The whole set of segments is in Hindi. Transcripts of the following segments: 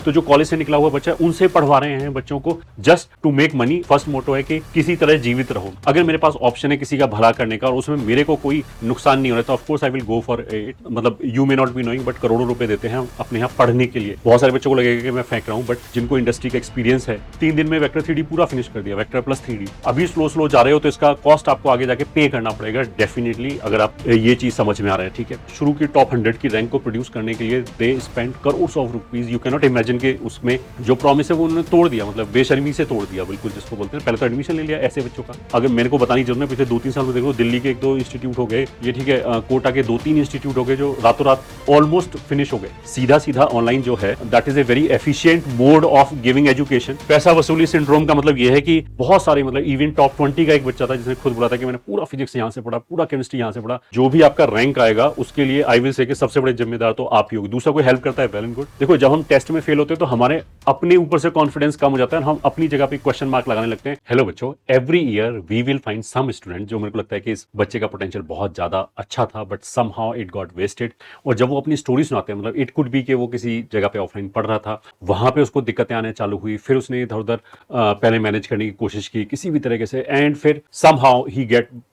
तो जो कॉलेज से निकला हुआ बच्चा है उनसे पढ़वा रहे हैं बच्चों को just to make money. First motto है कि किसी तरह जीवित रहो। अगर मेरे पास ऑप्शन है किसी का भला करने का और उसमें मेरे को कोई नुकसान नहीं हो रहा तो of course I will go for it. मतलब you may not be knowing but करोड़ों रुपए देते हैं अपने यहाँ पढ़ने के लिए। बहुत सारे बच्चों को लगेगा कि मैं फेंक रहा हूँ, बट जिनको इंडस्ट्री का एक्सपीरियंस है 3 दिन में वेक्टर 3D पूरा फिनिश कर दिया, वेक्टर प्लस 3D। अभी स्लो जा रहे हो तो इसका कॉस्ट आपको आगे जाके पे करना पड़ेगा डेफिनेटली, अगर आप ये चीज समझ में आ रहा है। ठीक है, शुरू की टॉप 100 की रैंक को प्रोड्यूस करने के लिए they spend crore of rupees. You can not imagine के उसमें जो प्रॉमिस है वो उन्होंने तोड़ दिया, मतलब बेशर्मी से तोड़ दिया बिल्कुल, जिसको बोलते हैं। पहले तो एडमिशन ले लिया ऐसे बच्चों का। अगर मेरे को बतानी जरूरत है, पिछले 2-3 साल में देखो दिल्ली के 1-2 इंस्टीट्यूट हो गए, ये ठीक है, कोटा के 2-3 इंस्टीट्यूट हो गए जो रातों रात ऑलमोस्ट फिनिश हो गए। सीधा ऑनलाइन जो है that is a very efficient mode of giving education. पैसा वसूली सिंड्रोम का मतलब ये है कि बहुत सारे, मतलब इवन टॉप 20 का एक बच्चा था जिसने खुद बोला था कि मैंने पूरा फिजिक्स यहाँ से पढ़ा, पूरा केमिस्ट्री यहाँ से पढ़ा। जो भी आपका रैंक आएगा उसके लिए आई विल से कि सबसे बड़े जिम्मेदार तो आप ही होगी। दूसरा कोई हेल्प करता है वेल एंड गुड। देखो जब हम टेस्ट में फेल होते हैं तो हमारे अपने ऊपर से कॉन्फिडेंस कम हो जाता है, हम अपनी जगह पे क्वेश्चन मार्क लगाने लगते हैं। हेलो बच्चों, every year we will find some student जो मेरे को लगता है कि इस बच्चे का पोटेंशियल बहुत ज्यादा अच्छा था but somehow it got wasted. और जब वो अपनी स्टोरी सुनाते हैं, मतलब इट कुड बी कि वो किसी जगह पे ऑफलाइन पढ़ रहा था, वहां पे उसको दिक्कतें आने चालू हुई, फिर उसने इधर उधर पहले मैनेज करने की कोशिश की किसी भी तरीके से, एंड फिर somehow he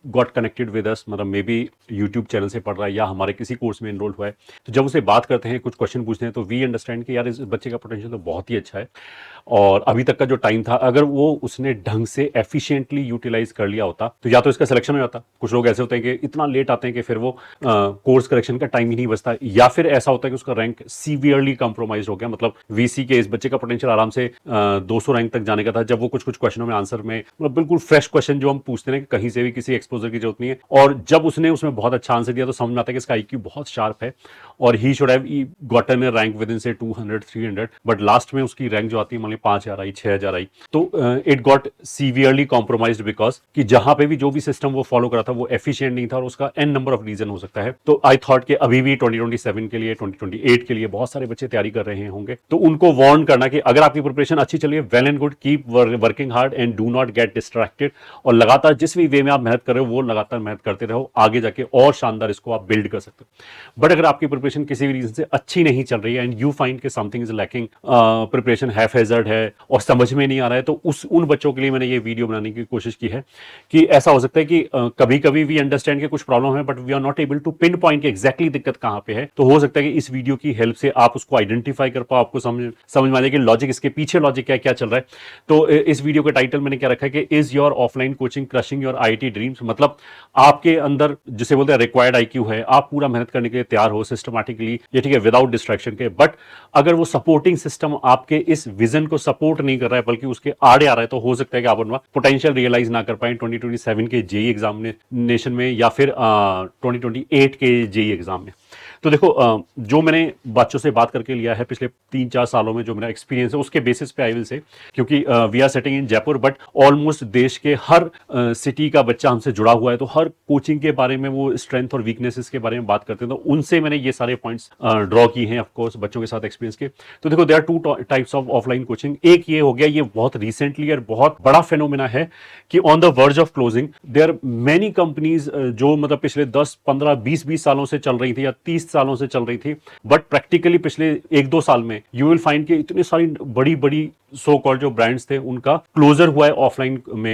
got connected with us. मतलब मे बी यूट्यूब चैनल से पढ़ रहा है या हमारे किसी कोर्स में एनरोल हुआ है। तो जब उसे बात करते हैं, कुछ क्वेश्चन पूछते हैं, तो वी अंडरस्टैंड कि यार इस बच्चे का पोटेंशियल तो बहुत ही अच्छा है और अभी तक का जो टाइम था अगर वो उसने ढंग से एफिशिएंटली यूटिलाइज कर लिया होता तो या तो इसका सिलेक्शन हो जाता। कुछ लोग ऐसे होते हैं कि इतना लेट आते हैं कि फिर वो कोर्स करेक्शन का टाइम ही नहीं बचता, या फिर ऐसा होता है कि उसका रैंक सीवियरली कंप्रोमाइज हो गया। मतलब वीसी के इस बच्चे का पोटेंशियल आराम से 200 रैंक तक जाने का था जब वो कुछ क्वेश्चनों में आंसर में, मतलब बिल्कुल फ्रेश क्वेश्चन जो हम पूछते हैं कहीं से भी किसी एक्सपोजर की जरूरत नहीं है, और जब उसने उसमें बहुत अच्छा आंसर दिया तो समझ में आता है कि इसका आईक्यू बहुत शार्प है और he should have gotten A rank with in से 200-300, बट लास्ट में उसकी रैंक जो आती है मान ली 5000 आई, 6000 आई, तो it got severely compromised because कि जहां पे भी जो भी सिस्टम वो फॉलो कर रहा था वो एफिशिएंट नहीं था और उसका एन नंबर ऑफ रीजन हो सकता है। तो आई थॉट कि अभी भी 2027 के लिए, 2028 के लिए बहुत सारे बच्चे तैयारी कर रहे होंगे, तो उनको वार्न करना कि अगर आपकी प्रिपरेशन अच्छी चल रही है, well and good, keep working hard and do not get distracted, और लगातार जिस भी वे में आप मेहनत कर रहे हो वो लगातार मेहनत करते रहो, आगे जाके और शानदार इसको आप बिल्ड कर सकते हो। बट अगर आपकी प्रिपरेशन किसी भी रीजन से अच्छी नहीं चल रही है एंड यू फाइंड कि something is lacking, preparation half hazard है और समझ में नहीं आ रहा है, तो उन बच्चों के लिए मैंने ये वीडियो बनाने की कोशिश की है कि ऐसा हो सकता है कि कभी कभी वी अंडरस्टैंड के कुछ प्रॉब्लम है but we are not able to pinpoint exactly दिक्कत कहां पे है। तो हो सकता है कि इस वीडियो की हेल्प से आप उसको आइडेंटिफाई कर पाओ, आपको समझ में आ जाए कि लॉजिक, इसके पीछे लॉजिक क्या चल रहा है। तो इस वीडियो का टाइटल मैंने क्या रखा है कि is your offline coaching crushing your IIT dreams. मतलब आपके अंदर जिसे बोलते हैं रिक्वायर्ड आईक्यू है, आप पूरा मेहनत करने के लिए तैयार हो सिस्टमैटिकली, ये ठीक है, विदाउट डिस्ट्रैक्शन के, बट अगर वो सपोर्टिंग सिस्टम आपके इस विजन को सपोर्ट नहीं कर रहा है बल्कि उसके आड़े आ रहा है, तो हो सकता है कि आप अपना पोटेंशियल रियलाइज ना कर पाए 2027 के जेई एग्जामिनेशन में या फिर 2028 के जेई एग्जाम में। तो देखो जो मैंने बच्चों से बात करके लिया है पिछले 3-4 सालों में, जो मेरा एक्सपीरियंस है उसके बेसिस पे आई विल से, क्योंकि we are setting in Jaipur but almost देश के हर सिटी का बच्चा हमसे जुड़ा हुआ है, तो हर कोचिंग के बारे में, वो स्ट्रेंथ और वीकनेसेस के बारे में बात करते हैं, तो उनसे मैंने ये सारे पॉइंट्स ड्रॉ किए हैं ऑफकोर्स बच्चों के साथ एक्सपीरियंस के। तो देखो there are 2 types of offline coaching. एक ये हो गया, ये बहुत रिसेंटली और बहुत बड़ा फेनोमेना है कि on the verge of closing there many companies जो मतलब पिछले 10, 15, 20 सालों से चल रही थी या 30 सालों से चल रही थी, बट प्रैक्टिकली पिछले 1-2 साल में यू विल फाइंड कि इतनी सारी बड़ी बड़ी सो कॉल्ड जो ब्रांड्स थे उनका क्लोजर हुआ है ऑफलाइन में।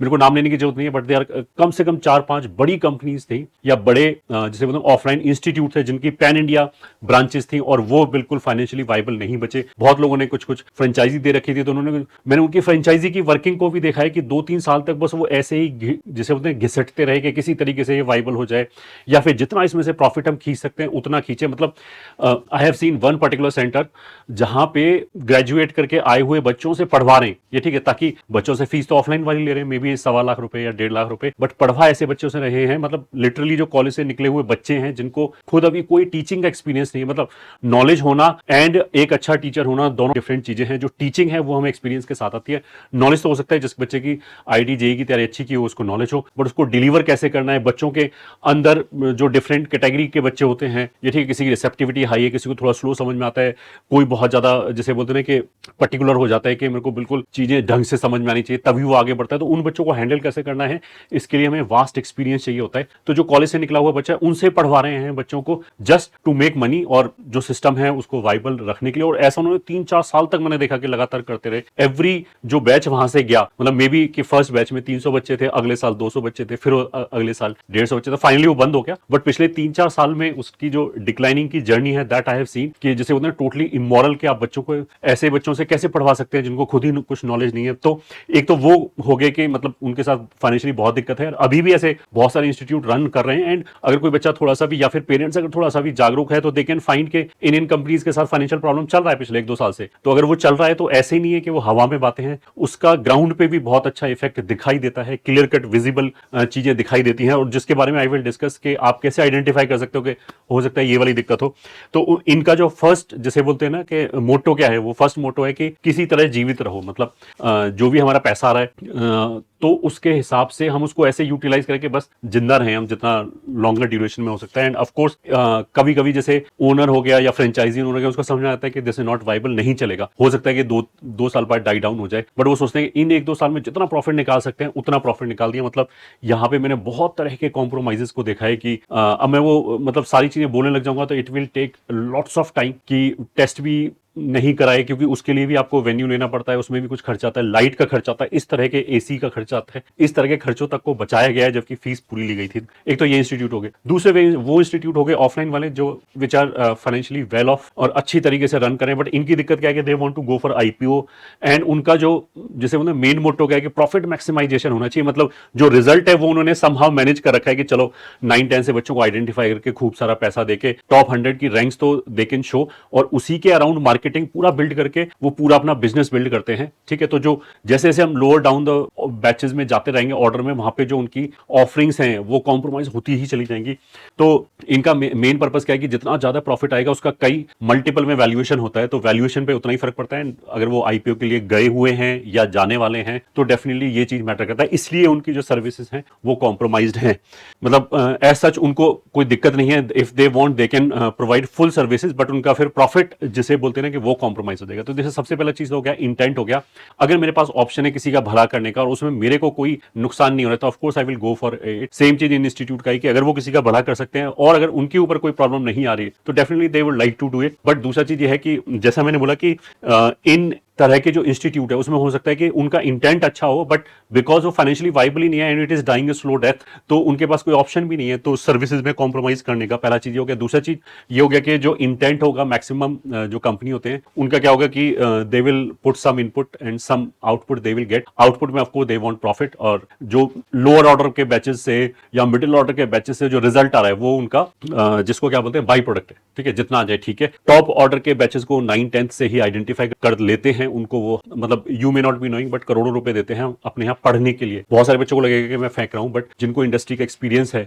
मेरे को नाम लेने की जरूरत नहीं है बट दे आर कम से कम 4-5 बड़ी कंपनीज थी या बड़े जिसे मतलब ऑफलाइन इंस्टीट्यूट थे जिनकी पैन इंडिया ब्रांचेस थी और वो बिल्कुल फाइनेंशियली वाइबल नहीं बचे। बहुत लोगों ने कुछ फ्रेंचाइजी दे रखी थी, तो मैंने उनकी फ्रेंचाइजी की वर्किंग को भी देखा है कि 2-3 साल तक बस वो ऐसे ही जिसे बोलते हैं घिसटते रहे कि किसी तरीके से ये वाइबल हो जाए या फिर जितना इसमें से प्रॉफिट हम खींच सकते हैं उतना खींचे। मतलब I have seen one particular centre जहां पे ग्रेजुएट करके आए हुए बच्चों से पढ़वा रहे हैं, ये ठीक है, ताकि बच्चों से फीस तो ऑफलाइन वाली ले रहे हैं, मे बी 1.25 लाख रुपए या 1.5 लाख रुपए, बट पढ़वा ऐसे बच्चों से रहे हैं, मतलब लिटरली जो कॉलेज से निकले हुए बच्चे हैं जिनको खुद अभी कोई टीचिंग का एक्सपीरियंस नहीं है। मतलब नॉलेज होना एंड एक अच्छा टीचर होना दोनों डिफरेंट चीजें हैं। जो टीचिंग है वो हमें एक्सपीरियंस के साथ आती है। नॉलेज तो हो सकता है जिस बच्चे की आईआईटी जेईई की तैयारी अच्छी की हो उसको नॉलेज हो, बट उसको डिलीवर कैसे करना है, बच्चों के अंदर जो डिफरेंट कैटेगरी के बच्चे होते हैं है, ये ठीक है, किसी की रिसेप्टिविटी हाई है, किसी को थोड़ा स्लो समझ में आता है, कोई बहुत ज्यादा जैसे बोलते हैं कि पर्टिकुलर हो जाता है कि मेरे को बिल्कुल चीजें ढंग से समझ में आनी चाहिए तभी वो आगे बढ़ता है। तो उन बच्चों को हैंडल कैसे करना है, इसके लिए हमें वास्ट एक्सपीरियंस चाहिए होता है। तो जो कॉलेज से निकला हुआ बच्चा है उनसे पढ़वा रहे हैं बच्चों को जस्ट टू मेक मनी और जो सिस्टम है उसको वाइबल रखने के लिए। और ऐसा उन्होंने 3-4 साल तक मैंने देखा कि लगातार करते रहे। एवरी जो बैच वहां से गया, मतलब मे बी कि फर्स्ट बैच में 300 बच्चे थे, अगले साल 200 बच्चे थे, फिर अगले साल 150 बच्चे थे, फाइनली वो बंद हो गया। बट पिछले 3-4 साल में उसकी जो डिक्लाइनिंग की जर्नी है दैट आई हैव सीन कि जैसे बोलते हैं टोटली इमोरल के आप बच्चों को ऐसे बच्चों से कैसे पढ़वा सकते हैं जिनको खुद ही कुछ नॉलेज नहीं है। तो एक तो वो हो गए कि मतलब उनके साथ फाइनेंशियली बहुत दिक्कत है। अभी भी ऐसे बहुत सारे इंस्टीट्यूट रन कर रहे हैं एंड अगर कोई बच्चा थोड़ा सा भी या फिर पेरेंट्स अगर थोड़ा सा भी जागरूक है तो दे कैन फाइंड के इन कंपनीज के साथ फाइनेंशियल प्रॉब्लम चल रहा है पिछले 1-2 साल से। तो अगर वो चल रहा है तो ऐसे ही नहीं है कि वो हवा में बातें हैं, उसका ग्राउंड पे भी बहुत अच्छा इफेक्ट दिखाई देता है, क्लियर कट विजिबल चीजें दिखाई देती हैं। और जिसके बारे में आई विल डिस्कस कि आप कैसे आइडेंटिफाई कर सकते हो कि हो सकता है ये वाली दिक्कत हो। तो इनका जो फर्स्ट जैसे बोलते हैं ना कि मोटो क्या है, वो फर्स्ट मोटो है कि किसी तरह जीवित रहो। मतलब जो भी हमारा पैसा आ रहा है तो उसके हिसाब से हम उसको ऐसे यूटिलाइज करके बस जिंदा रहें हम जितना लॉन्गर ड्यूरेशन में हो सकता है। एंड ऑफ कोर्स कभी कभी जैसे ओनर हो गया या फ्रेंचाइजी ओनर हो गया, उसको समझ में आता है कि दिस इज नॉट वाइबल, नहीं चलेगा, हो सकता है कि दो साल बाद डाई डाउन हो जाए। बट वो सोचते हैं कि इन 1-2 साल में जितना प्रॉफिट निकाल सकते हैं उतना प्रॉफिट निकाल दिया। मतलब यहाँ पे मैंने बहुत तरह के कॉम्प्रोमाइजेस को देखा है कि अब मैं वो मतलब सारी चीजें बोलने लग जाऊंगा तो it will take lots of time कि टेस्ट भी नहीं कराए, क्योंकि उसके लिए भी आपको वेन्यू लेना पड़ता है, उसमें भी कुछ खर्चा आता है, लाइट का खर्चा आता है, इस तरह के एसी का खर्चा आता है। इस तरह के खर्चों तक को बचाया गया है जबकि फीस पूरी ली गई थी। एक तो ये इंस्टीट्यूट हो गए, दूसरे वो इंस्टीट्यूट हो गए ऑफलाइन वाले जो which are financially well off और अच्छी तरीके से रन करें। बट इनकी दिक्कत क्या है कि they want to go for IPO and उनका जो जैसे उन्हें मेन मोटो क्या है कि प्रॉफिट मैक्सिमाइजेशन होना चाहिए। मतलब जो रिजल्ट है वो उन्होंने समहाउ मैनेज कर रखा है कि चलो 9-10 से बच्चों को आइडेंटिफाई करके खूब सारा पैसा देके टॉप 100 की रैंक्स तो दे कैन शो और उसी के अराउंड मार्केटिंग पूरा बिल्ड करके वो पूरा अपना बिजनेस बिल्ड करते हैं। ठीक है, तो जो जैसे जैसे हम लोअर डाउन द बैचेस में जाते रहेंगे ऑर्डर में, वहां पे जो उनकी ऑफरिंग्स हैं वो कॉम्प्रोमाइज होती ही चली जाएंगी। तो इनका मेन पर्पस क्या है कि जितना ज्यादा प्रॉफिट आएगा उसका कई मल्टीपल में वैल्यूएशन होता है, तो वैल्यूएशन पे उतना ही फर्क पड़ता है। अगर वो आईपीओ के लिए गए हुए हैं या जाने वाले हैं तो डेफिनेटली ये चीज मैटर करता है, इसलिए उनकी जो सर्विसेज हैं वो कॉम्प्रोमाइज्ड हैं। मतलब एज सच उनको कोई दिक्कत नहीं है, if they want they can provide full services, but उनका फिर प्रॉफिट जिसे बोलते हैं ना कि वो कॉम्प्रोमाइज हो जाएगा। तो जैसे सबसे पहला चीज हो गया इंटेंट हो गया। अगर मेरे पास ऑप्शन है किसी का भला करने का और उसमें मेरे को कोई नुकसान नहीं हो रहा तो of course I will go for it. Same चीज इन इंस्टीट्यूट का है कि अगर वो किसी का भला कर सकते हैं और अगर उनके ऊपर कोई प्रॉब्लम नहीं आ रही तो definitely they would like to do it. But दूसरा चीज ये है कि जैसा मैंने बोला कि इन तरह के जो इंस्टीट्यूट है उसमें हो सकता है कि उनका इंटेंट अच्छा हो बट बिकॉज वो फाइनेंशियली वाइबल ही नहीं है and it is dying a slow death, तो उनके पास कोई ऑप्शन भी नहीं है, तो सर्विसेज में कॉम्प्रोमाइज करने का पहला चीज हो गया। दूसरा चीज ये हो गया कि जो इंटेंट होगा मैक्सिमम जो कंपनी होते हैं उनका क्या होगा कि they will put some input and some output they will get. Output में ऑफकोर्स दे वांट प्रॉफिट, और जो लोअर ऑर्डर के बैचेस से या मिडिल ऑर्डर के बैचेस से जो रिजल्ट आ रहा है वो उनका जिसको क्या बोलते हैं बाई प्रोडक्ट है। ठीक है, जितना आ जाए ठीक है। टॉप ऑर्डर के बैचेस को 9-10 से ही आइडेंटिफाई कर लेते हैं, उनको वो मतलब you may not be knowing but करोड़ों रुपए देते हैं अपने यहाँ पढ़ने के लिए। बहुत सारे बच्चों को लगेगा कि मैं फेंक रहा हूं, बट जिनको इंडस्ट्री का एक्सपीरियंस है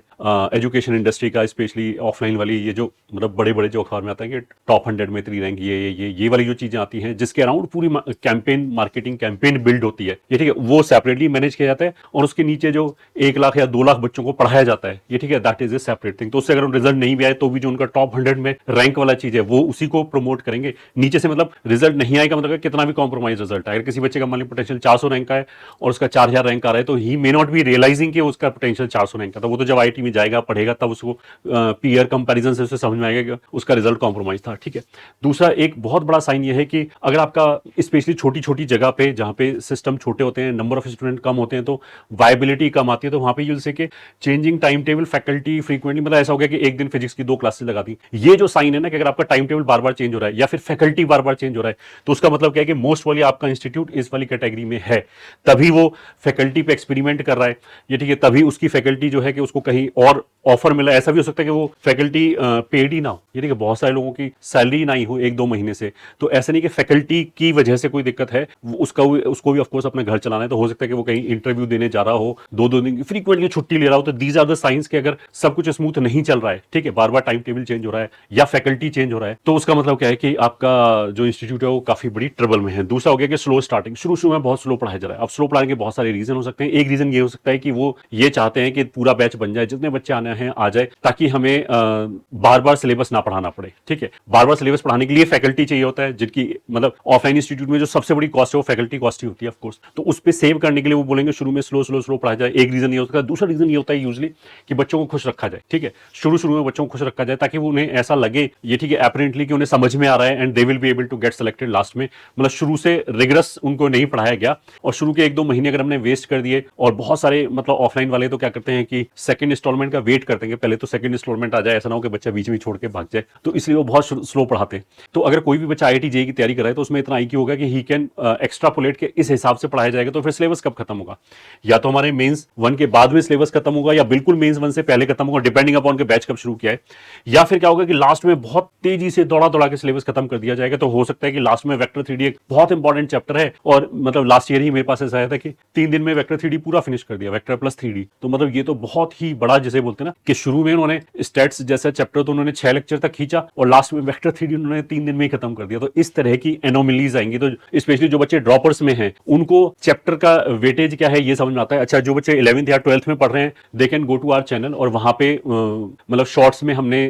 एजुकेशन इंडस्ट्री का, स्पेशली ऑफलाइन वाली, ये जो मतलब बड़े बड़े जो अखबार में आता है कि टॉप 100 में 3 रैंक, ये वाली जो चीजें आती हैं जिसके अराउंड पूरी कैंपेन मार्केटिंग कैंपेन बिल्ड होती है, ये ठीक है, वो सेपरेटली मैनेज किया जाता है और उसके नीचे जो 1 लाख या 2 लाख बच्चों को पढ़ाया जाता है, ये ठीक है, that is A separate thing. तो उससे अगर रिजल्ट नहीं भी आए तो भी जो उनका टॉप 100 में रैंक वाला चीज है वो उसी को प्रमोट करेंगे। नीचे से मतलब रिजल्ट नहीं आएगा मतलब कितना भी कॉम्प्रोमाइज रिजल्ट आएगा, किसी बच्चे का मान लीजिए पोटेंशियल 400 रैंक का है और उसका 4000 रैंक आ रहा है तो ही मे नॉट बी रियलाइजिंग कि उसका पोटेंशियल 400 रैंक का था। वो तो जब आईआईटी में जाएगा पढ़ेगा तब उसको पीयर कंपैरिजन से उसे समझ में आएगा कि उसका रिजल्ट कॉम्प्रोमाइज था। ठीक है, दूसरा एक बहुत बड़ा साइन ये है कि अगर आपका स्पेशली छोटी छोटी जगह पे जहां पे सिस्टम छोटे होते हैं, नंबर ऑफ स्टूडेंट कम होते हैं, तो वायबिलिटी कम आती है, तो वहां पे यूल से कि changing time table faculty frequently, मतलब ऐसा हो गया कि एक दिन फिजिक्स की 2 क्लासेस लगा दी। ये जो साइन है ना कि अगर आपका टाइम टेबल बार बार चेंज हो रहा है या फिर फैकल्टी बार बार चेंज हो रहा है तो उसका मतलब क्या है कि मोस्ट वाली आपका इंस्टीट्यूट इस वाली कैटेगरी में है, तभी वो फैकल्टी पे एक्सपेरिमेंट कर रहा है, ये ठीक है, तभी उसकी फैकल्टी जो है कि उसको कहीं और ऑफर मिला। ऐसा भी हो सकता है कि वो फैकल्टी पेड ही ना हो, ये ठीक है, बहुत सारे लोगों की सैलरी ना ही हो 1-2 महीने से, तो ऐसा नहीं कि फैकल्टी की वजह से कोई दिक्कत है, उसको भी ऑफकोर्स अपना घर चलाना है, तो हो सकता है कि वो कहीं इंटरव्यू देने जा रहा हो, 2-2 दिन की फ्रीक्वेंटली छुट्टी ले रहा हो, तो दीज आर द साइंस कि अगर सब कुछ स्मूथ नहीं चल रहा है, ठीक है, बार बार टाइम टेबल चेंज हो रहा है या फैकल्टी चेंज हो रहा है, तो उसका मतलब क्या है कि आपका जो इंस्टीट्यूट है वो काफी बड़ी ट्रबल में में है। दूसरा हो गया कि स्लो स्टार्टिंग, शुरू में बहुत स्लो पढ़ाया जा रहा है। अब स्लो पढ़ाने के बहुत सारे रीजन हो सकते हैं। एक रीजन ये हो सकता है कि वो ये चाहते हैं कि पूरा बैच बन जाए, जितने बच्चे आने हैं आ जाए, ताकि हमें बार बार सिलेबस ना पढ़ाना पड़े। ठीक है, बार बार सिलेबस पढ़ाने के लिए फैकल्टी चाहिए होता है, जिनकी मतलब ऑफलाइन इंस्टीट्यूट में जो सबसे बड़ी कॉस्ट है वो फैकल्टी कॉस्ट ही होती है ऑफकोर्स। तो उस पर सेव करने के लिए वो बोलेंगे शुरू में स्लो पढ़ाया जाए। एक रीजन ये हो सकता है। दूसरा रीजन ये होता है यूजली कि बच्चों को खुश रखा जाए। ठीक है, शुरू में बच्चों को खुश रखा जाए ताकि वो उन्हें ऐसा लगे ये ठीक है अपरेंटली कि उन्हें समझ में आ रहा है and they will be able to get selected last में। मतलब शुरू से रिगरस उनको नहीं पढ़ाया गया और शुरू के 1-2 महीने अगर हमने वेस्ट कर दिए। और बहुत सारे मतलब ऑफलाइन वाले तो क्या करते हैं कि सेकंड इंस्टॉलमेंट का वेट करते हैं, पहले तो सेकंड इंस्टॉलमेंट आ जाए, ऐसा ना हो कि बच्चा बीच में छोड़ के भाग जाए, तो इसलिए वो बहुत स्लो पढ़ाते हैं। तो अगर कोई भी बच्चा आईआईटी जेईई की तैयारी कर रहा है तो उसमें इतना आईक्यू होगा कि ही कैन एक्स्ट्रापोलेट के इस हिसाब से पढ़ाया जाएगा। तो फिर सिलेबस कब खत्म होगा? या तो हमारे मेंस 1 के बाद में सिलेबस खत्म होगा, या बिल्कुल मेंस 1 से पहले खत्म होगा, डिपेंडिंग अपॉन के बैच कब शुरू किया है। या फिर क्या होगा कि लास्ट में बहुत तेजी से दौड़ा के सिलेबस खत्म कर दिया जाएगा। तो हो सकता है कि लास्ट में वेक्टर 3D एक बहुत इंपॉर्टेंट चैप्टर है और मतलब लास्ट ईयर ही मेरे पास ऐसा आया था कि 3 दिन में वेक्टर 3D पूरा फिनिश कर दिया, वेक्टर प्लस 3D। तो मतलब ये तो बहुत ही बड़ा, जिसे बोलते हैं ना कि शुरू में उन्होंने स्टैट्स जैसा चैप्टर तो उन्होंने 6 लेक्चर तक खींचा और लास्ट में वेक्टर 3D उन्होंने 3 दिन में ही खत्म कर दिया। तो इस तरह की एनोमलीज आएंगी। तो स्पेशली जो बच्चे ड्रॉपर्स में हैं उनको चैप्टर का वेटेज क्या है ये समझ में आता है। अच्छा, जो बच्चे 11th या 12th में पढ़ रहे हैं they can go to our channel और वहां पे मतलब शॉर्ट्स में हमने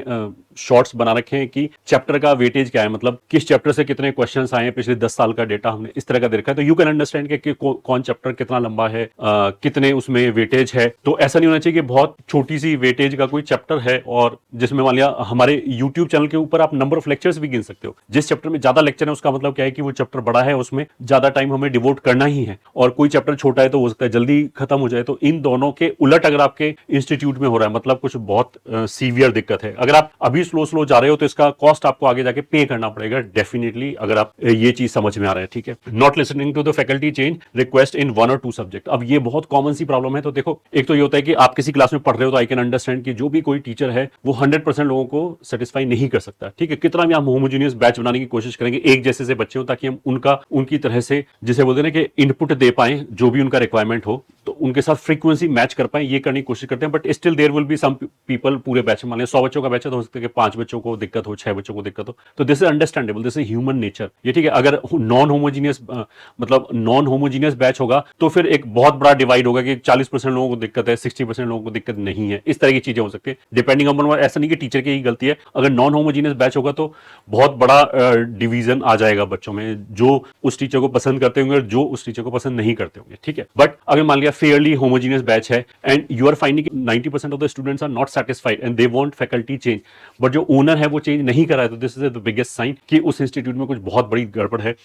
शॉर्ट्स बना रखे हैं कि चैप्टर का वेटेज क्या है, मतलब किस चैप्टर से कितने क्वेश्चंस आए हैं, पिछले 10 साल का डेटा हमने इस तरह का दे रखा है। तो यू कैन अंडरस्टैंड कि कौन चैप्टर कितना लंबा है, कितने उसमें वेटेज है। तो ऐसा नहीं होना चाहिए कि बहुत छोटी सी वेटेज का कोई चैप्टर है और जिसमें मान लिया हमारे यूट्यूब चैनल के ऊपर आप नंबर ऑफ लेक्चर्स भी गिन सकते हो। जिस चैप्टर में ज्यादा लेक्चर है उसका मतलब क्या है कि वो चैप्टर बड़ा है, उसमें ज्यादा टाइम हमें डिवोट करना ही है। और कोई चैप्टर छोटा है तो हो सकता है जल्दी खत्म हो जाए। तो इन दोनों के उलट अगर आपके इंस्टीट्यूट में हो रहा है मतलब कुछ बहुत सीवियर दिक्कत है। अगर आप अभी स्लो जा रहे हो तो इसका कॉस्ट आपको आगे जाके पे करना पड़ेगा डेफिनेटली, अगर आप ये चीज समझ में आ रहा है। ठीक है, not listening to the faculty change request in 1 और 2 सब्जेक्ट। अब ये बहुत कॉमन सी प्रॉब्लम है। तो देखो, एक तो ये होता है कि आप किसी क्लास में पढ़ रहे हो तो आई कैन अंडरस्टैंड कि जो भी कोई टीचर है वो 100% लोगों को सेटिस्फाई नहीं कर सकता। ठीक है, कितना भी हम होमोजेनियस बैच बनाने की कोशिश करेंगे, एक जैसे से बच्चे हो, ताकि हम उनकी तरह से जिसे बोलते हैं कि इनपुट दे पाए जो भी उनका रिक्वायरमेंट हो, तो उनके साथ फ्रीक्वेंसी मैच कर पाए, ये करने की कोशिश करते हैं। But still there will be some people, पूरे बैच में मान 100 बच्चों का बैच है तो हो सकता है कि 5 बच्चों को दिक्कत हो, 6 बच्चों को दिक्कत हो। तो this is understandable, this is human nature. ये ठीक है, अगर नॉन होमोजीनियस बैच होगा तो फिर एक बहुत बड़ा डिवाइड होगा कि 40% लोगों को दिक्कत है, 60% लोगों को दिक्कत नहीं है। इस तरह की चीजें हो सकती है डिपेंडिंग अपॉन। ऐसा नहीं कि टीचर की ही गलती है, अगर नॉन होमोजीनियस बैच होगा तो बहुत बड़ा डिवीजन आ जाएगा बच्चों में, जो उस टीचर को पसंद करते होंगे और जो उस टीचर को पसंद नहीं करते होंगे। ठीक है, बट अगर मान लिया फेयरली होमोजीनियस बैच है and you are finding 90% of the students are not satisfied and they want faculty change, but जो ओनर है वो चेंज नहीं कर रहा है, तो this is the biggest sign कि उस इंस्टीट्यूट में कुछ बहुत बड़ी गड़बड़ है।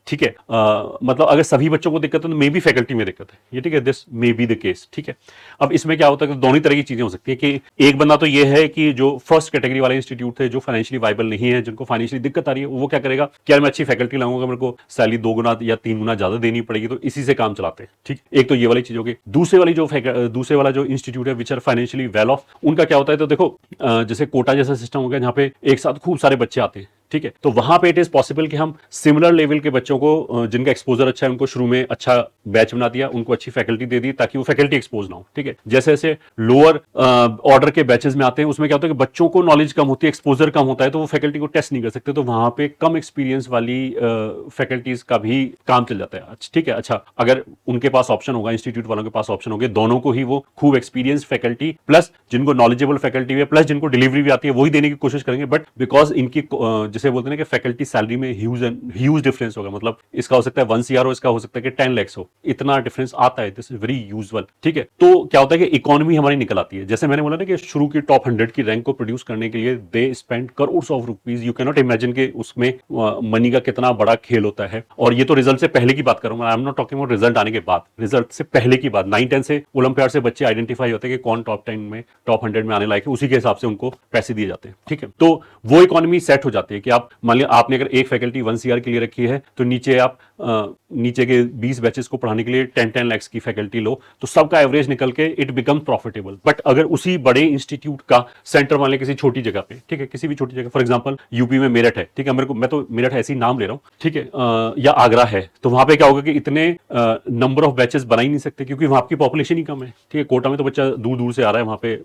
ठीक है, मतलब अगर सभी बच्चों को दिक्कत है तो मे बी फैकल्टी में दिक्कत है। ये ठीक है, this may be the case. ठीक है, अब इसमें क्या होता है कि दोनों तरह की चीजें हो सकती है कि एक बंदा तो ये है कि जो फर्स्ट कैटेगरी वाले इंस्टीट्यूट थे, जो फाइनेंशियली वाइबल नहीं है, जिनको फाइनेंशियली दिक्कत आ रही है, वो क्या करेगा कि यार मैं अच्छी फैकल्टी लाऊंगा, मेरे को सैलरी 2 गुना या 3 गुना ज्यादा देनी पड़ेगी, तो इसी से काम चलाते हैं। ठीक, एक तो ये वाली चीज होगी। दूसरे वाला जो इंस्टीट्यूट है which are financially well off, उनका क्या होता है, तो देखो जैसे कोटा जैसा सिस्टम हो गया जहां पे एक साथ खूब सारे बच्चे आते हैं। ठीक है, तो वहां पे इट इज पॉसिबल कि हम सिमिलर लेवल के बच्चों को जिनका एक्सपोजर अच्छा है उनको शुरू में अच्छा बैच बना दिया, उनको अच्छी फैकल्टी दे दी ताकि वो फैकल्टी एक्सपोज ना हो। ठीक है, जैसे जैसे लोअर ऑर्डर के बैचेस में आते हैं उसमें क्या होता है कि बच्चों को नॉलेज कम होती है, एक्सपोजर कम होता है, तो वो फैकल्टी को टेस्ट नहीं कर सकते, तो वहां पे कम एक्सपीरियंस वाली फैकल्टीज का भी काम चल जाता है। ठीक है, अच्छा अगर उनके पास ऑप्शन होगा, इंस्टीट्यूट वालों के पास ऑप्शन होगा, दोनों को ही वो खूब एक्सपीरियंस फैकल्टी प्लस जिनको नॉलेजेबल फैकल्टी है प्लस जिनको डिलीवरी भी आती है वही देने की कोशिश करेंगे। बट बिकॉज इनकी जिसे बोलते हैं कि फैकल्टी सैलरी में ह्यूज डिफरेंस होगा, मतलब इसका हो सकता है 1 CR हो, इसका हो सकता है कि 10 लाख हो, इतना डिफरेंस आता है। This is very usual. ठीक है, तो क्या होता है कि इकोनॉमी हमारी निकल आती है। जैसे मैंने बोला ना कि शुरू की टॉप 100 की रैंक को प्रोड्यूस करने के लिए they spend crore of rupees. You can not imagine कि उसमें मनी का कितना बड़ा खेल होता है। और ये तो रिजल्ट से पहले की बात करूंगा, I am not talking about result आने के बाद, रिजल्ट से पहले की बात। 9-10 से ओलंपियाड से बच्चे आइडेंटिफाई होते हैं कि कौन टॉप 10 में, टॉप 100 में आने लायक है, उसी के हिसाब से उनको पैसे दिए जाते हैं। ठीक है, तो वो इकोनॉमी सेट हो जाती है कि आप मान लिया आपने अगर एक फैकल्टी 1 CR के लिए रखी है तो नीचे आप नीचे के 20 बैचेस को पढ़ाने के लिए 10 लाख की फैकल्टी लो तो सबका एवरेज निकल के इट बिकम प्रॉफिटेबल। बट अगर उसी बड़े इंस्टीट्यूट का सेंटर मान ले किसी छोटी जगह पे, ठीक है, किसी भी छोटी जगह, फॉर एग्जांपल यूपी में मेरठ है, ठीक है, मेरे को, मैं तो मेरठ ऐसे ही नाम ले रहा हूँ, ठीक है, या आगरा है, तो वहां पे क्या होगा कि इतने नंबर ऑफ बैचेस बना ही नहीं सकते क्योंकि वहां की पॉपुलेशन ही कम है, ठीक है। कोटा में तो बच्चा दूर दूर से आ रहा है वहां पे,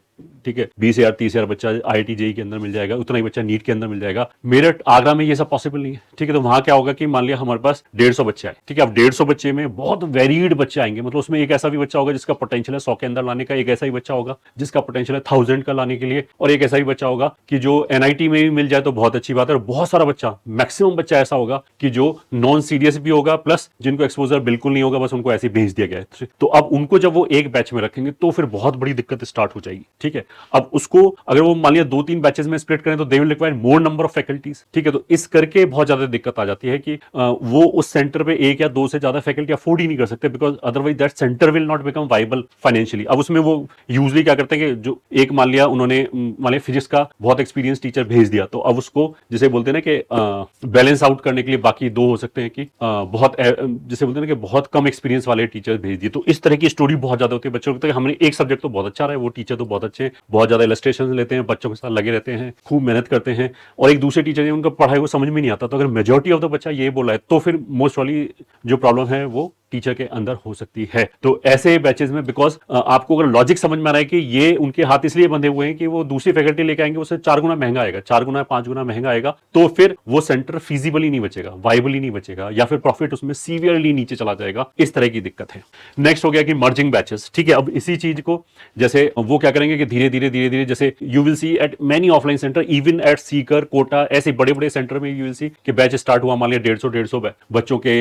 ठीक है, 20,000 30,000 बच्चा IIT JEE के अंदर मिल जाएगा, उतना ही बच्चा नीट के अंदर मिल जाएगा। मेरठ आगरा में ये सब पॉसिबल नहीं है, ठीक है। तो वहां क्या होगा कि मान लिया हमारे पास 150 बच्चे आए, ठीक है, अब 150 बच्चे में बहुत वेरीड बच्चे आएंगे, मतलब उसमें एक ऐसा भी बच्चा होगा जिसका पोटेंशियल है 100 के अंदर लाने का, एक ऐसा ही बच्चा होगा जिसका पोटेंशियल है 1000 का लाने के लिए, और एक ऐसा ही बच्चा होगा कि जो NIT में भी मिल जाए तो बहुत अच्छी बात है, और बहुत सारा बच्चा, मैक्सिमम बच्चा ऐसा होगा कि जो नॉन सीरियस भी होगा, प्लस जिनको एक्सपोजर बिल्कुल नहीं होगा, बस उनको ऐसे भेज दिया गया है। तो अब उनको जब वो एक बैच में रखेंगे तो फिर बहुत बड़ी दिक्कत स्टार्ट हो जाएगी, ठीक है। अब उसको अगर वो मान लिया 2-3 बैचेस में स्प्लिट करें तो they will require more number of faculties, ठीक है। तो इस करके बहुत ज्यादा दिक्कत आ जाती है कि वो उस सेंटर पे 1 या 2 से ज्यादा फैकल्टी अफोर्ड ही नहीं कर सकते, because otherwise that centre will not become viable financially. अब उसमें वो यूजली क्या करते हैं कि जो एक मान लिया उन्होंने मान लिया फिजिक्स का बहुत एक्सपीरियंस टीचर भेज दिया, तो अब उसको जिसे बोलते हैं ना कि बैलेंस आउट करने के लिए बाकी 2 हो सकते हैं कि बहुत जिसे बोलते हैं ना कि बहुत कम एक्सपीरियंस वाले टीचर भेज दिए। तो इस तरह की स्टोरी बहुत ज्यादा होती है। बच्चों को लगता है हमने एक सब्जेक्ट तो बहुत अच्छा रहा है, वो टीचर तो बहुत अच्छे हैं, बहुत ज्यादा इलस्ट्रेशन लेते हैं, बच्चों के साथ लगे रहते हैं, खूब मेहनत करते हैं, और एक दूसरे टीचर ने उनका पढ़ाई को समझ में नहीं आता। तो अगर मेजॉरिटी ऑफ द बच्चा ये बोला है तो फिर मोस्ट वाली जो प्रॉब्लम है वो टीचर के अंदर हो सकती है। तो ऐसे बैचेस में बिकॉज आपको अगर लॉजिक समझ में आ रहा है कि ये उनके हाथ इसलिए बंधे हुए हैं कि वो दूसरी फैकल्टी लेके आएंगे, उससे 4 गुना महंगा आएगा, 4 गुना 5 गुना महंगा आएगा, तो फिर वो सेंटर फीजिबली नहीं बचेगा, वाइबली नहीं बचेगा, या फिर प्रॉफिट उसमें सीवियरली नीचे चला जाएगा। इस तरह की दिक्कत है। नेक्स्ट हो गया कि मर्जिंग बैचेस, ठीक है। अब इसी चीज को जैसे वो क्या करेंगे कि धीरे धीरे जैसे you will see at many offline centre, even at Sikar, Kota, ऐसे बड़े बड़े सेंटर में यू विल सी कि बैच स्टार्ट हुआ, मान लिया 150 बच्चों के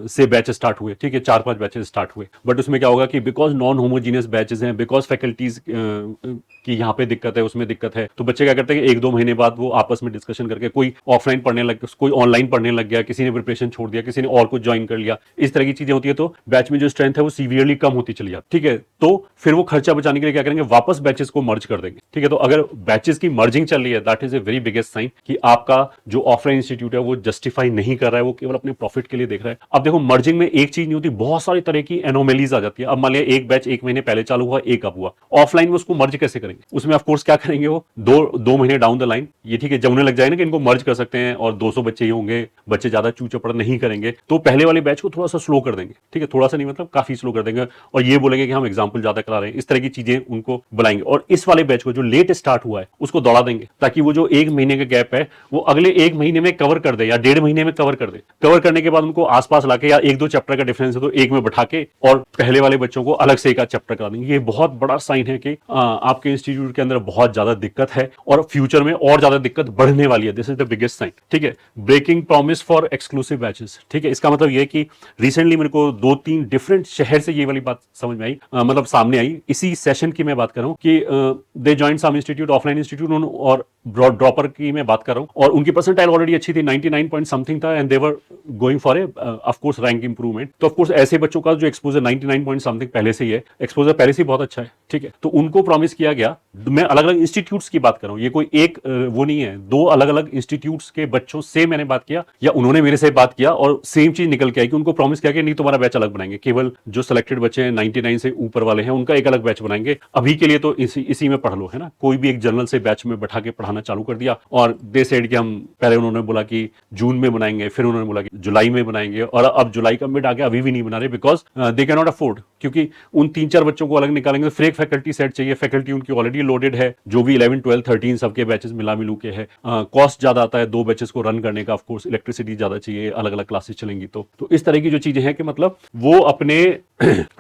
से बैच स्टार्ट हुए, ठीक है, 4-5 बैचेस स्टार्ट हुए। बट उसमें क्या होगा कि बिकॉज नॉन होमोजीनियस बैचेस हैं, बिकॉज फैकल्टीज की यहाँ पे दिक्कत है, उसमें दिक्कत है, तो बच्चे क्या करते हैं कि 1-2 महीने बाद वो आपस में डिस्कशन करके कोई ऑफलाइन पढ़ने लग, कोई ऑनलाइन पढ़ने लग गया, किसी ने प्रिपरेशन छोड़ दिया, किसी ने और कुछ ज्वाइन कर लिया, इस तरह की चीजें होती है। तो बैच में जो स्ट्रेंथ है वो सीवियरली कम होती चली जाती, ठीक है। तो फिर वो खर्चा बचाने के लिए क्या करेंगे, वापस बैचेस को मर्ज कर देंगे, ठीक है। तो अगर बैचेस की मर्जिंग चल रही है, that is a very biggest sign कि आपका जो ऑफलाइन इंस्टीट्यूट है वो जस्टिफाई नहीं कर रहा है, वो केवल अपने प्रॉफिट के लिए देख रहा है। अब देखो मर्जिंग में एक चीज नहीं होती, बहुत सारी तरह की एनोमेलीज आ जाती है। अब मान लिया एक बैच 1 महीने पहले चालू हुआ, एक अब हुआ, ऑफलाइन में उसको मर्ज कैसे करेंगे? उसमें ऑफ कोर्स क्या करेंगे, वो दो महीने डाउन द लाइन ये ठीक है जब उन्हें लग जाए ना कि इनको मर्ज कर सकते हैं और 200 बच्चे ही होंगे, बच्चे ज्यादा चू चपड़ नहीं करेंगे, तो पहले वाले बैच को थोड़ा सा स्लो कर देंगे, ठीक है, थोड़ा सा नहीं मतलब काफी स्लो कर देंगे, और ये बोलेंगे कि हम एग्जाम्पल ज्यादा करा रहे हैं, इस तरह की चीजें उनको बुलाएंगे। और इस वाले बैच को जो लेट स्टार्ट हुआ है उसको दौड़ा देंगे, ताकि वो जो 1 महीने का गैप है वो अगले 1 महीने में कवर कर दे या 1.5 महीने में कवर कर दे। कवर करने के बाद उनको आसपास लाके, या 1-2 चैप्टर का डिफरेंस है तो एक में बैठा के और पहले वाले बच्चों को अलग से एक चैप्टर करा देंगे। ये बहुत बड़ा साइन है कि आपके इंस्टीट्यूट के अंदर बहुत ज्यादा दिक्कत है और फ्यूचर में और ज्यादा दिक्कत बढ़ने वाली है। This is the biggest sign, ठीक है। Breaking promise for exclusive batches, ठीक है। इसका मतलब ये कि रिसेंटली मेरे को 2-3 डिफरेंट शहर से ये वाली बात समझ में आई, मतलब सामने आई, इसी सेशन की मैं बात कर रहा हूं कि दे जॉइंड सम इंस्टीट्यूट, ऑफलाइन इंस्टीट्यूट, और ड्रॉपर की मैं बात कर रहा हूं, और उनकी परसेंटाइल ऑलरेडी अच्छी थी, 99 पॉइंट समथिंग था, and they were going for a of course rank improvement. तो ऑफ कोर्स ऐसे बच्चों का जो एक्सपोजर 99 पॉइंट समथिंग पहले से ही है, एक्सपोजर पहले से ही बहुत अच्छा है, ठीक है। तो उनको प्रॉमिस किया गया, मैं अलग अलग इंस्टीट्यूट्स की बात कर रहा हूं, ये कोई एक वो नहीं है, 2 अलग अलग इंस्टीट्यूट्स के बच्चों से मैंने बात किया या उन्होंने मेरे से बात किया और सेम चीज निकल के आई कि उनको प्रॉमिस किया कि नहीं तुम्हारा बैच अलग बनाएंगे, केवल जो सिलेक्टेड बच्चे हैं 99 से ऊपर वाले हैं उनका एक अलग बैच बनाएंगे, अभी के लिए तो इसी में पढ़ लो, है ना। कोई भी एक जनरल से बैच में बैठा के पढ़ाना चालू कर दिया, और दे सेड कि हम पहले उन्होंने बोला कि जून में बनाएंगे, फिर उन्होंने बोला कि जुलाई में बनाएंगे, और अब जुलाई का मिड आ गया, अभी भी नहीं बना रहे, because they can not afford, क्योंकि उन 3-4 बच्चों को अलग निकालेंगे, फिर एक फैकल्टी सेट चाहिए, फैकल्टी उनकी ऑलरेडी लोडेड है, जो भी 11, 12, 13 सबके बैचेस मिला मिलू के है, कॉस्ट ज्यादा आता है 2 बैचेस को रन करने का, ऑफ कोर्स इलेक्ट्रिसिटी ज्यादा चाहिए, अलग अलग क्लासेस चलेंगी, तो इस तरह की जो चीजें हैं कि मतलब वो अपने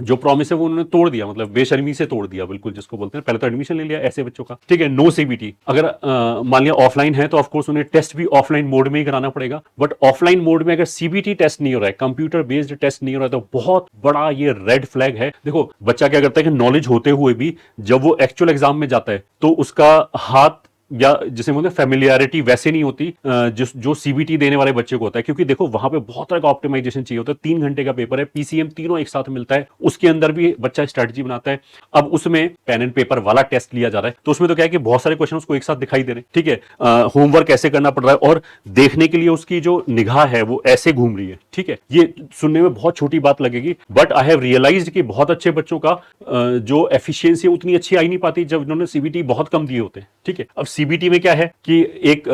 जो प्रॉमिस है वो उन्होंने तोड़ दिया, मतलब बेशर्मी से तोड़ दिया, बिल्कुल जिसको बोलते हैं। पहले तो एडमिशन ले लिया ऐसे बच्चों का, ठीक है, नो सीबीटी। अगर मान लिया ऑफलाइन है तो ऑफ कोर्स उन्हें टेस्ट भी ऑफलाइन मोड में ही कराना पड़ेगा, बट ऑफलाइन मोड में अगर सीबीटी टेस्ट नहीं हो रहा है, कंप्यूटर बेस्ड टेस्ट नहीं हो रहा है, तो बहुत बड़ा ये रेड फ्लैग है। देखो बच्चा क्या करता है कि नॉलेज होते हुए भी जब वो एक्चुअल एग्जाम में जाता है तो उसका हाथ या जिसे बोलते हैं फेमिलियरिटी वैसे नहीं होती जो सीबीटी देने वाले बच्चे को होता है, क्योंकि देखो वहां पे बहुत तरह का ऑप्टिमाइजेशन चाहिए होता है। 3 घंटे का पेपर है, पीसीएम तीनों एक साथ मिलता है, उसके अंदर भी बच्चा स्ट्रेटजी बनाता है। अब उसमें पेन एंड पेपर वाला टेस्ट लिया जा रहा है, तो उसमें तो क्या है कि बहुत सारे क्वेश्चन उसको एक साथ दिखाई दे रहे हैं, ठीक है। होमवर्क ऐसे करना पड़ रहा है और देखने के लिए उसकी जो निगाह है वो ऐसे घूम रही है, ठीक है। ये सुनने में बहुत छोटी बात लगेगी, बट आई हैव रियलाइज्ड कि बहुत अच्छे बच्चों का जो एफिशिएंसी उतनी अच्छी आई नहीं पाती जब इन्होंने सीबीटी बहुत कम दिए होते हैं, ठीक है। अब सीबीटी में क्या है कि एक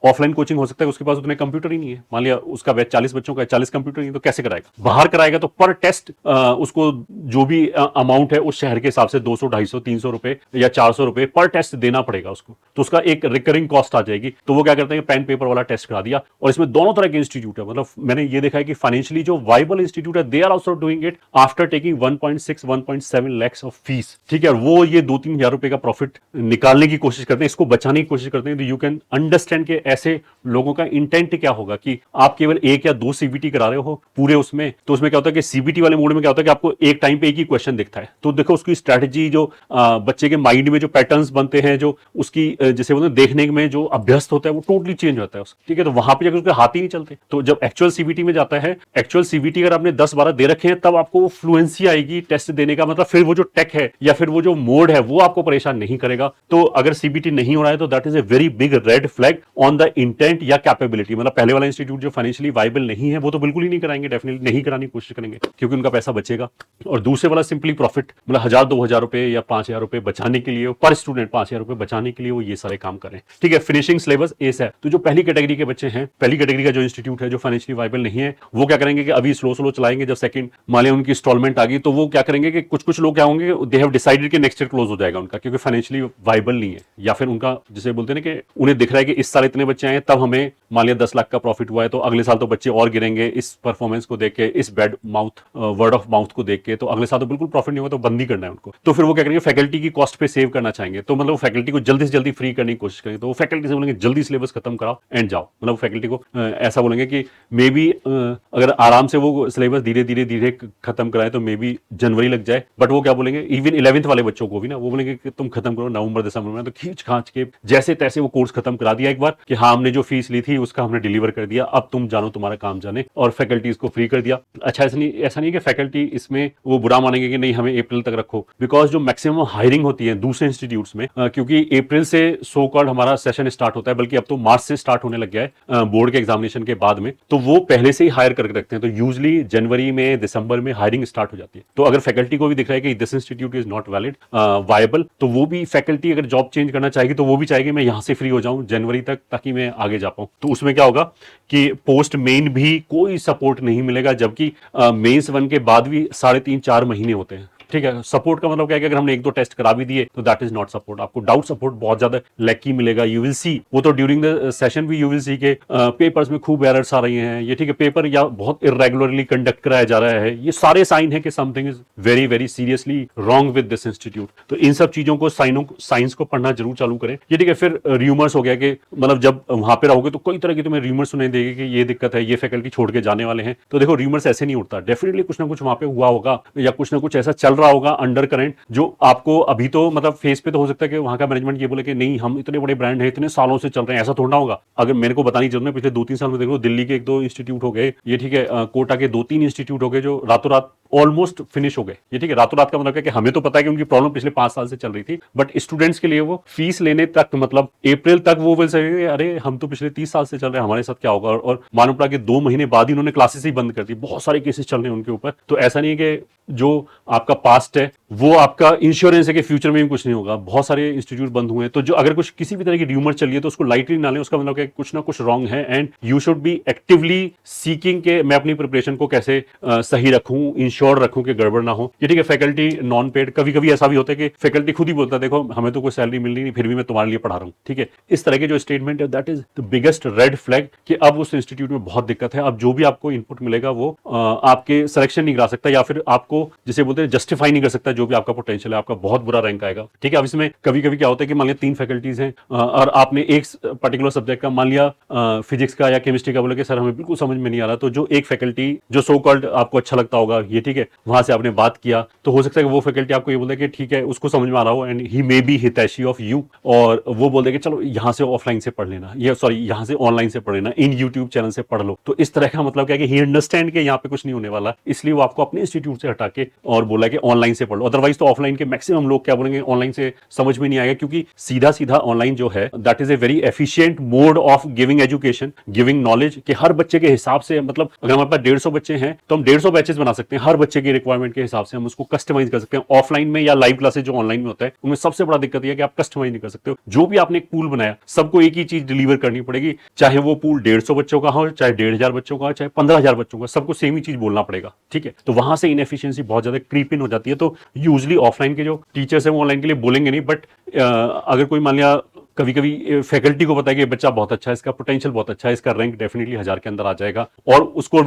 ऑफलाइन कोचिंग हो सकता है, उसके पास उतने कंप्यूटर ही नहीं है, मान लिया उसका बैच 40 बच्चों का है, 40 कंप्यूटर नहीं, तो कैसे कराएगा? बाहर कराएगा तो पर टेस्ट उसको जो भी अमाउंट है उस शहर के हिसाब से 200, 250, 300 रुपए या 400 रुपए पर टेस्ट देना पड़ेगा उसको, तो उसका एक रिकरिंग कॉस्ट आ जाएगी। तो वो क्या करते हैं, पेन पेपर वाला टेस्ट करा दिया। और इसमें दोनों तरह के इंस्टीट्यूट है, मतलब मैंने ये देखा है कि फाइनेंशियली जो वाइबल इंस्टीट्यूट है, they are also doing it after taking 1.6 1.7 lakhs of fees, ठीक है। वो ये 2-3 हजार रुपए का प्रॉफिट निकालने की कोशिश करते हैं, इसको बचाने की कोशिश करते हैं। तो यू कैन अंडरस्टैंड के ऐसे लोगों का इंटेंट क्या होगा कि आप केवल 1 या 2 सीबीटी करा रहे हो पूरे उसमें, तो उसमें क्या होता है कि सीबीटी वाले मोड में क्या होता है कि आपको एक टाइम पे एक ही क्वेश्चन दिखता है। तो देखो उसकी स्ट्रैटेजी, जो बच्चे के माइंड में जो पैटर्न्स बनते हैं, जो उसकी जैसे बोलते हैं देखने में जो अभ्यस्त होता है, वो टोटली चेंज होता है, ठीक है। तो वहां पे जाकर उसके हाथ ही नहीं चलते। तो जब एक्चुअल सीबीटी में जाता है, एक्चुअल सीबीटी अगर आपने 10-12 दे रखे हैं, तब आपको वो फ्लुएंसी आएगी टेस्ट देने का, मतलब फिर वो जो टेक है या फिर वो जो मोड है वो आपको परेशान नहीं करेगा। तो अगर सीबीटी नहीं हो रहा है तो that is a very big red flag on the intent या कैपेबिलिटी। मतलब पहले वाला इंस्टीट्यूट जो फाइनेंशियली वाइबल नहीं है वो तो बिल्कुल ही नहीं कराएंगे, डेफिनेटली नहीं कराने की कोशिश करेंगे, क्योंकि उनका पैसा बचेगा। और दूसरे वाला सिंपली प्रॉफिट, मतलब 1000-2000 रुपए या 5000 रुपए बचाने के लिए, पर स्टूडेंट 5000 रुपए बचाने के लिए वो ये सारे काम करें, ठीक है। फिनिशिंग सिलेबस एस है। तो जो पहली कैटेगरी के बच्चे हैं, पहली कैटेगरी का जो इंस्टीट्यूट है जो फाइनेंशियली वाइबल नहीं है, वो क्या करेंगे कि अभी स्लो स्लो चलाएंगे। जब सेकंड मान लिया उनकी इंस्टॉलमेंट आ गई, तो वो क्या करेंगे कि कुछ लोग क्या होंगे, दे हैव डिसाइडेड कि नेक्स्ट ईयर क्लोज हो जाएगा उनका, क्योंकि फाइनेंशियली वाइबल नहीं है, या फिर उनका जिसे बोलते हैं ना कि उन्हें दिख रहा है कि इस साल इतने बच्चे आए, तब हमें मान लिया 10 लाख का प्रॉफिट हुआ है, तो अगले साल तो बच्चे और गिरेंगे इस परफॉर्मेंस को देख के, इस bad mouth word of mouth को देख के, तो अगले साल तो बिल्कुल प्रॉफिट नहीं होगा, तो बंद ही करना है उनको। तो फिर वो क्या करेंगे, फैकल्टी की कॉस्ट पे सेव करना चाहेंगे, तो मतलब फैकल्टी को जल्दी से जल्दी फ्री करने की कोशिश करेंगे। तो वो फैकल्टी से बोलेंगे जल्दी सिलेबस खत्म कराओ एंड जाओ, मतलब फैकल्टी को ऐसा बोलेंगे कि मे बी अगर आराम से वो सिलेबस धीरे धीरे धीरे खत्म कराए तो मे बी जनवरी लग जाए, बट वो क्या बोलेंगे, इवन 11th वाले बच्चों को भी ना, वो बोलेंगे कि तुम खत्म करो नवंबर दिसंबर में। तो खींच खांच के जैसे तैसे वो कोर्स खत्म करा दिया एक बार कि हाँ हमने जो फीस ली थी उसका हमने डिलीवर कर दिया, अब तुम जानो तुम्हारा काम जाने, और फैकल्टीज को फ्री कर दिया। अच्छा ऐसा नहीं कि फैकल्टी इसमें वो बुरा मानेंगे कि नहीं हमें अप्रैल तक रखो, बिकॉज जो मैक्सिमम हायरिंग होती है दूसरे इंस्टीट्यूट्स में, क्योंकि अप्रैल से सो कॉल्ड हमारा सेशन स्टार्ट होता है, बल्कि अब तो मार्च से स्टार्ट होने लग गया है बोर्ड के एग्जामिनेशन के बाद में, तो वो पहले से ही हायर करके रखते हैं। तो यूजली जनवरी में दिसंबर में हायरिंग स्टार्ट हो जाती है। तो अगर फैकल्टी को भी दिख रहा है कि this institute is not valid viable, तो वो भी फैकल्टी अगर जॉब चेंज करना चाहेगी तो वो भी चाहेगी मैं यहां से फ्री हो जाऊं जनवरी तक, ताकि मैं आगे जा पाऊं। तो उसमें क्या होगा कि पोस्ट मेन भी कोई सपोर्ट नहीं मिलेगा, जबकि मेंस 1 के बाद भी 3.5-4 महीने होते हैं, ठीक है। सपोर्ट का मतलब क्या है कि अगर हमने 1-2 टेस्ट करा भी दिए तो दैट इज नॉट सपोर्ट, आपको डाउट सपोर्ट बहुत ज्यादा लैकी मिलेगा। यू विल सी, वो तो ड्यूरिंग द सेशन भी यू विल सी के पेपर्स में खूब एरर्स आ रही हैं, ये ठीक है, पेपर या बहुत इरेगुलरली कंडक्ट कराया जा रहा है, ये सारे साइन है कि something is very very seriously wrong with this institute. तो इन सब चीजों को साइंस को पढ़ना जरूर चालू करें, ये ठीक है। फिर र्यूमर्स हो गया कि मतलब जब वहां पे रहोगे तो कई तरह की तुम्हें र्यूमर्स सुनाई देगी कि ये दिक्कत है, ये फैकल्टी छोड़ के जाने वाले हैं। तो देखो र्यूमर्स ऐसे नहीं उठता, डेफिनेटली कुछ ना कुछ वहां पे हुआ होगा या कुछ ना कुछ ऐसा चल रहा होगा अंडर करंट, जो आपको अभी तो मतलब फेस पे तो हो सकता है कि वहां का मैनेजमेंट ये बोले कि नहीं हम इतने बड़े ब्रांड है, इतने सालों से चल रहे हैं, ऐसा थोड़ा होगा। अगर मेरे को बतानी जरूरत है, पिछले 2-3 साल में देख लो, दिल्ली के 1-2 इंस्टीट्यूट हो गए, ये ठीक है, कोटा के 2-3 इंस्टीट्यूट हो गए जो रातों रात ऑलमोस्ट फिनिश हो गए, ये ठीक है। रातों रात का मतलब है कि हमें तो पता है कि उनकी प्रॉब्लम पिछले 5 साल से चल रही थी, बट स्टूडेंट्स के लिए वो फीस लेने तक, मतलब अप्रैल तक वो बोल सके अरे हम तो पिछले 30 साल से चल रहे हैं, हमारे साथ क्या होगा। और मालूम पड़ा कि 2 महीने बाद ही उन्होंने क्लासेस ही बंद कर दी, बहुत सारे केसेस चल रहे हैं उनके ऊपर। तो ऐसा नहीं है कि जो आपका पास्ट है वो आपका इंश्योरेंस है कि फ्यूचर में भी कुछ नहीं होगा। बहुत सारे इंस्टीट्यूट बंद हुए हैं, तो जो अगर कुछ किसी भी तरह की र्यूमर चलिए तो उसको लाइटली ना लें, उसका मतलब कि कुछ ना कुछ रॉन्ग है, and you should B actively seeking के मैं अपनी प्रिपरेशन को कैसे सही रखूं, इंश्योर रखूं कि गड़बड़ ना हो। ये ठीक है, फैकल्टी नॉन पेड, कभी कभी ऐसा भी होता है कि फैकल्टी खुद ही बोलता है देखो हमें तो कोई सैलरी मिल रही नहीं, फिर भी मैं तुम्हारे लिए पढ़ा रहा हूं, ठीक है। इस तरह के जो स्टेटमेंट है that is the biggest red flag कि अब उस इंस्टीट्यूट में बहुत दिक्कत है। अब जो भी आपको इनपुट मिलेगा वो आपके सिलेक्शन नहीं करा सकता, या फिर आपको जिसे बोलते हैं जस्टिफाई नहीं कर सकता जो भी आपका पोटेंशियल है, आपका बहुत बुरा रैंक आएगा, ठीक है। अब इसमें कभी कभी क्या होता है कि मान लिया 3 फैकल्टीज हैं और आपने एक पर्टिकुलर सब्जेक्ट का, मान लिया फिजिक्स का या केमिस्ट्री का, बोले कि सर हमें बिल्कुल समझ में नहीं आ रहा, तो जो एक फैकल्टी जो सो कॉल्ड आपको अच्छा लगता होगा, ये ठीक ठीक है, वहां से आपने बात किया, तो हो सकता है कि वो फैकल्टी आपको ये बोले कि ठीक है, उसको समझ में आ रहा हो एंड ही मे बी हितैषी ऑफ यू, और वो बोल दे कि चलो यहाँ से ऑफलाइन से पढ़ लेना, या सॉरी यहाँ से ऑनलाइन से पढ़ लेना, इन यूट्यूब चैनल से पढ़ लो। तो इस तरह का मतलब क्या है कि ही अंडरस्टैंड कि यहाँ पे कुछ नहीं होने वाला, इसलिए वो आपको अपने इंस्टीट्यूट से हटा के और बोला कि ऑनलाइन से पढ़ लो। अदरवाइज तो ऑफलाइन के मैक्सिमम लोग क्या बोलेंगे, ऑनलाइन से समझ में नहीं आएगा, क्योंकि सीधा सीधा ऑनलाइन जो है that is a very efficient mode of giving education, giving knowledge, कि हर बच्चे के हिसाब से, मतलब अगर हमारे पास 150 बच्चे हैं तो हम 150 बैचेस बना सकते हैं, हर बच्चे की रिक्वायरमेंट के हिसाब से हम उसको कस्टमाइज कर सकते हैं। ऑफलाइन में या लाइव क्लासेस जो ऑनलाइन में होता है, उनमें सबसे बड़ा दिक्कत यह है कि आप कस्टमाइज नहीं कर सकते हो। जो भी आपने एक पूल बनाया, सबको एक ही चीज डिलीवर करनी पड़ेगी, चाहे वो पूल 150 बच्चों का हो, चाहे 1500 बच्चों का हो, चाहे 15,000 बच्चों का, सबको सेम ही चीज बोलना पड़ेगा, ठीक है। तो वहां से इनएफिशिएंसी बहुत ज्यादा क्रीप इन हो जाती है। तो यूजली ऑफलाइन के जो टीचर्स हैं वो ऑनलाइन के लिए बोलेंगे नहीं, बट अगर कोई मान लिया कभी कभी फैकल्टी को पता है कि बच्चा बहुत अच्छा है, इसका पोटेंशियल बहुत अच्छा है, इसका रैंक डेफिनेटली 1000 के अंदर आ जाएगा, और उसको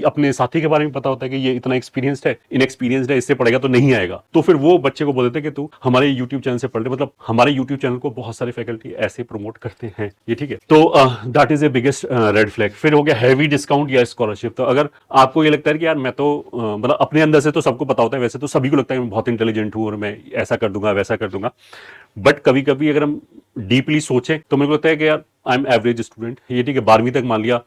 अपने साथी के बारे में पता होता है कि ये इतना एक्सपीरियंस्ड है, इनएक्सपीरियंस्ड है, इससे पढ़ेगा तो नहीं आएगा, तो फिर वो बच्चे को बोल देते हैं कि तू हमारे यूट्यूब चैनल से पढ़ ले। मतलब हमारे यूट्यूब चैनल को बहुत सारे फैकल्टी ऐसे प्रमोट करते हैं, ये ठीक है। तो that is A biggest red flag. फिर हो गया हैवी डिस्काउंट या स्कॉलरशिप। तो अगर आपको ये लगता है कि यार मैं तो मतलब अपने अंदर से तो सबको पता होता है, वैसे तो सभी को लगता है मैं बहुत इंटेलिजेंट हूं और मैं ऐसा कर दूंगा वैसा कर दूंगा, बट कभी कभी अगर हम डीपली सोचें तो मेरे को लगता है कि यार आई एम एवरेज स्टूडेंट, ये ठीक है, 12वीं तक मान लिया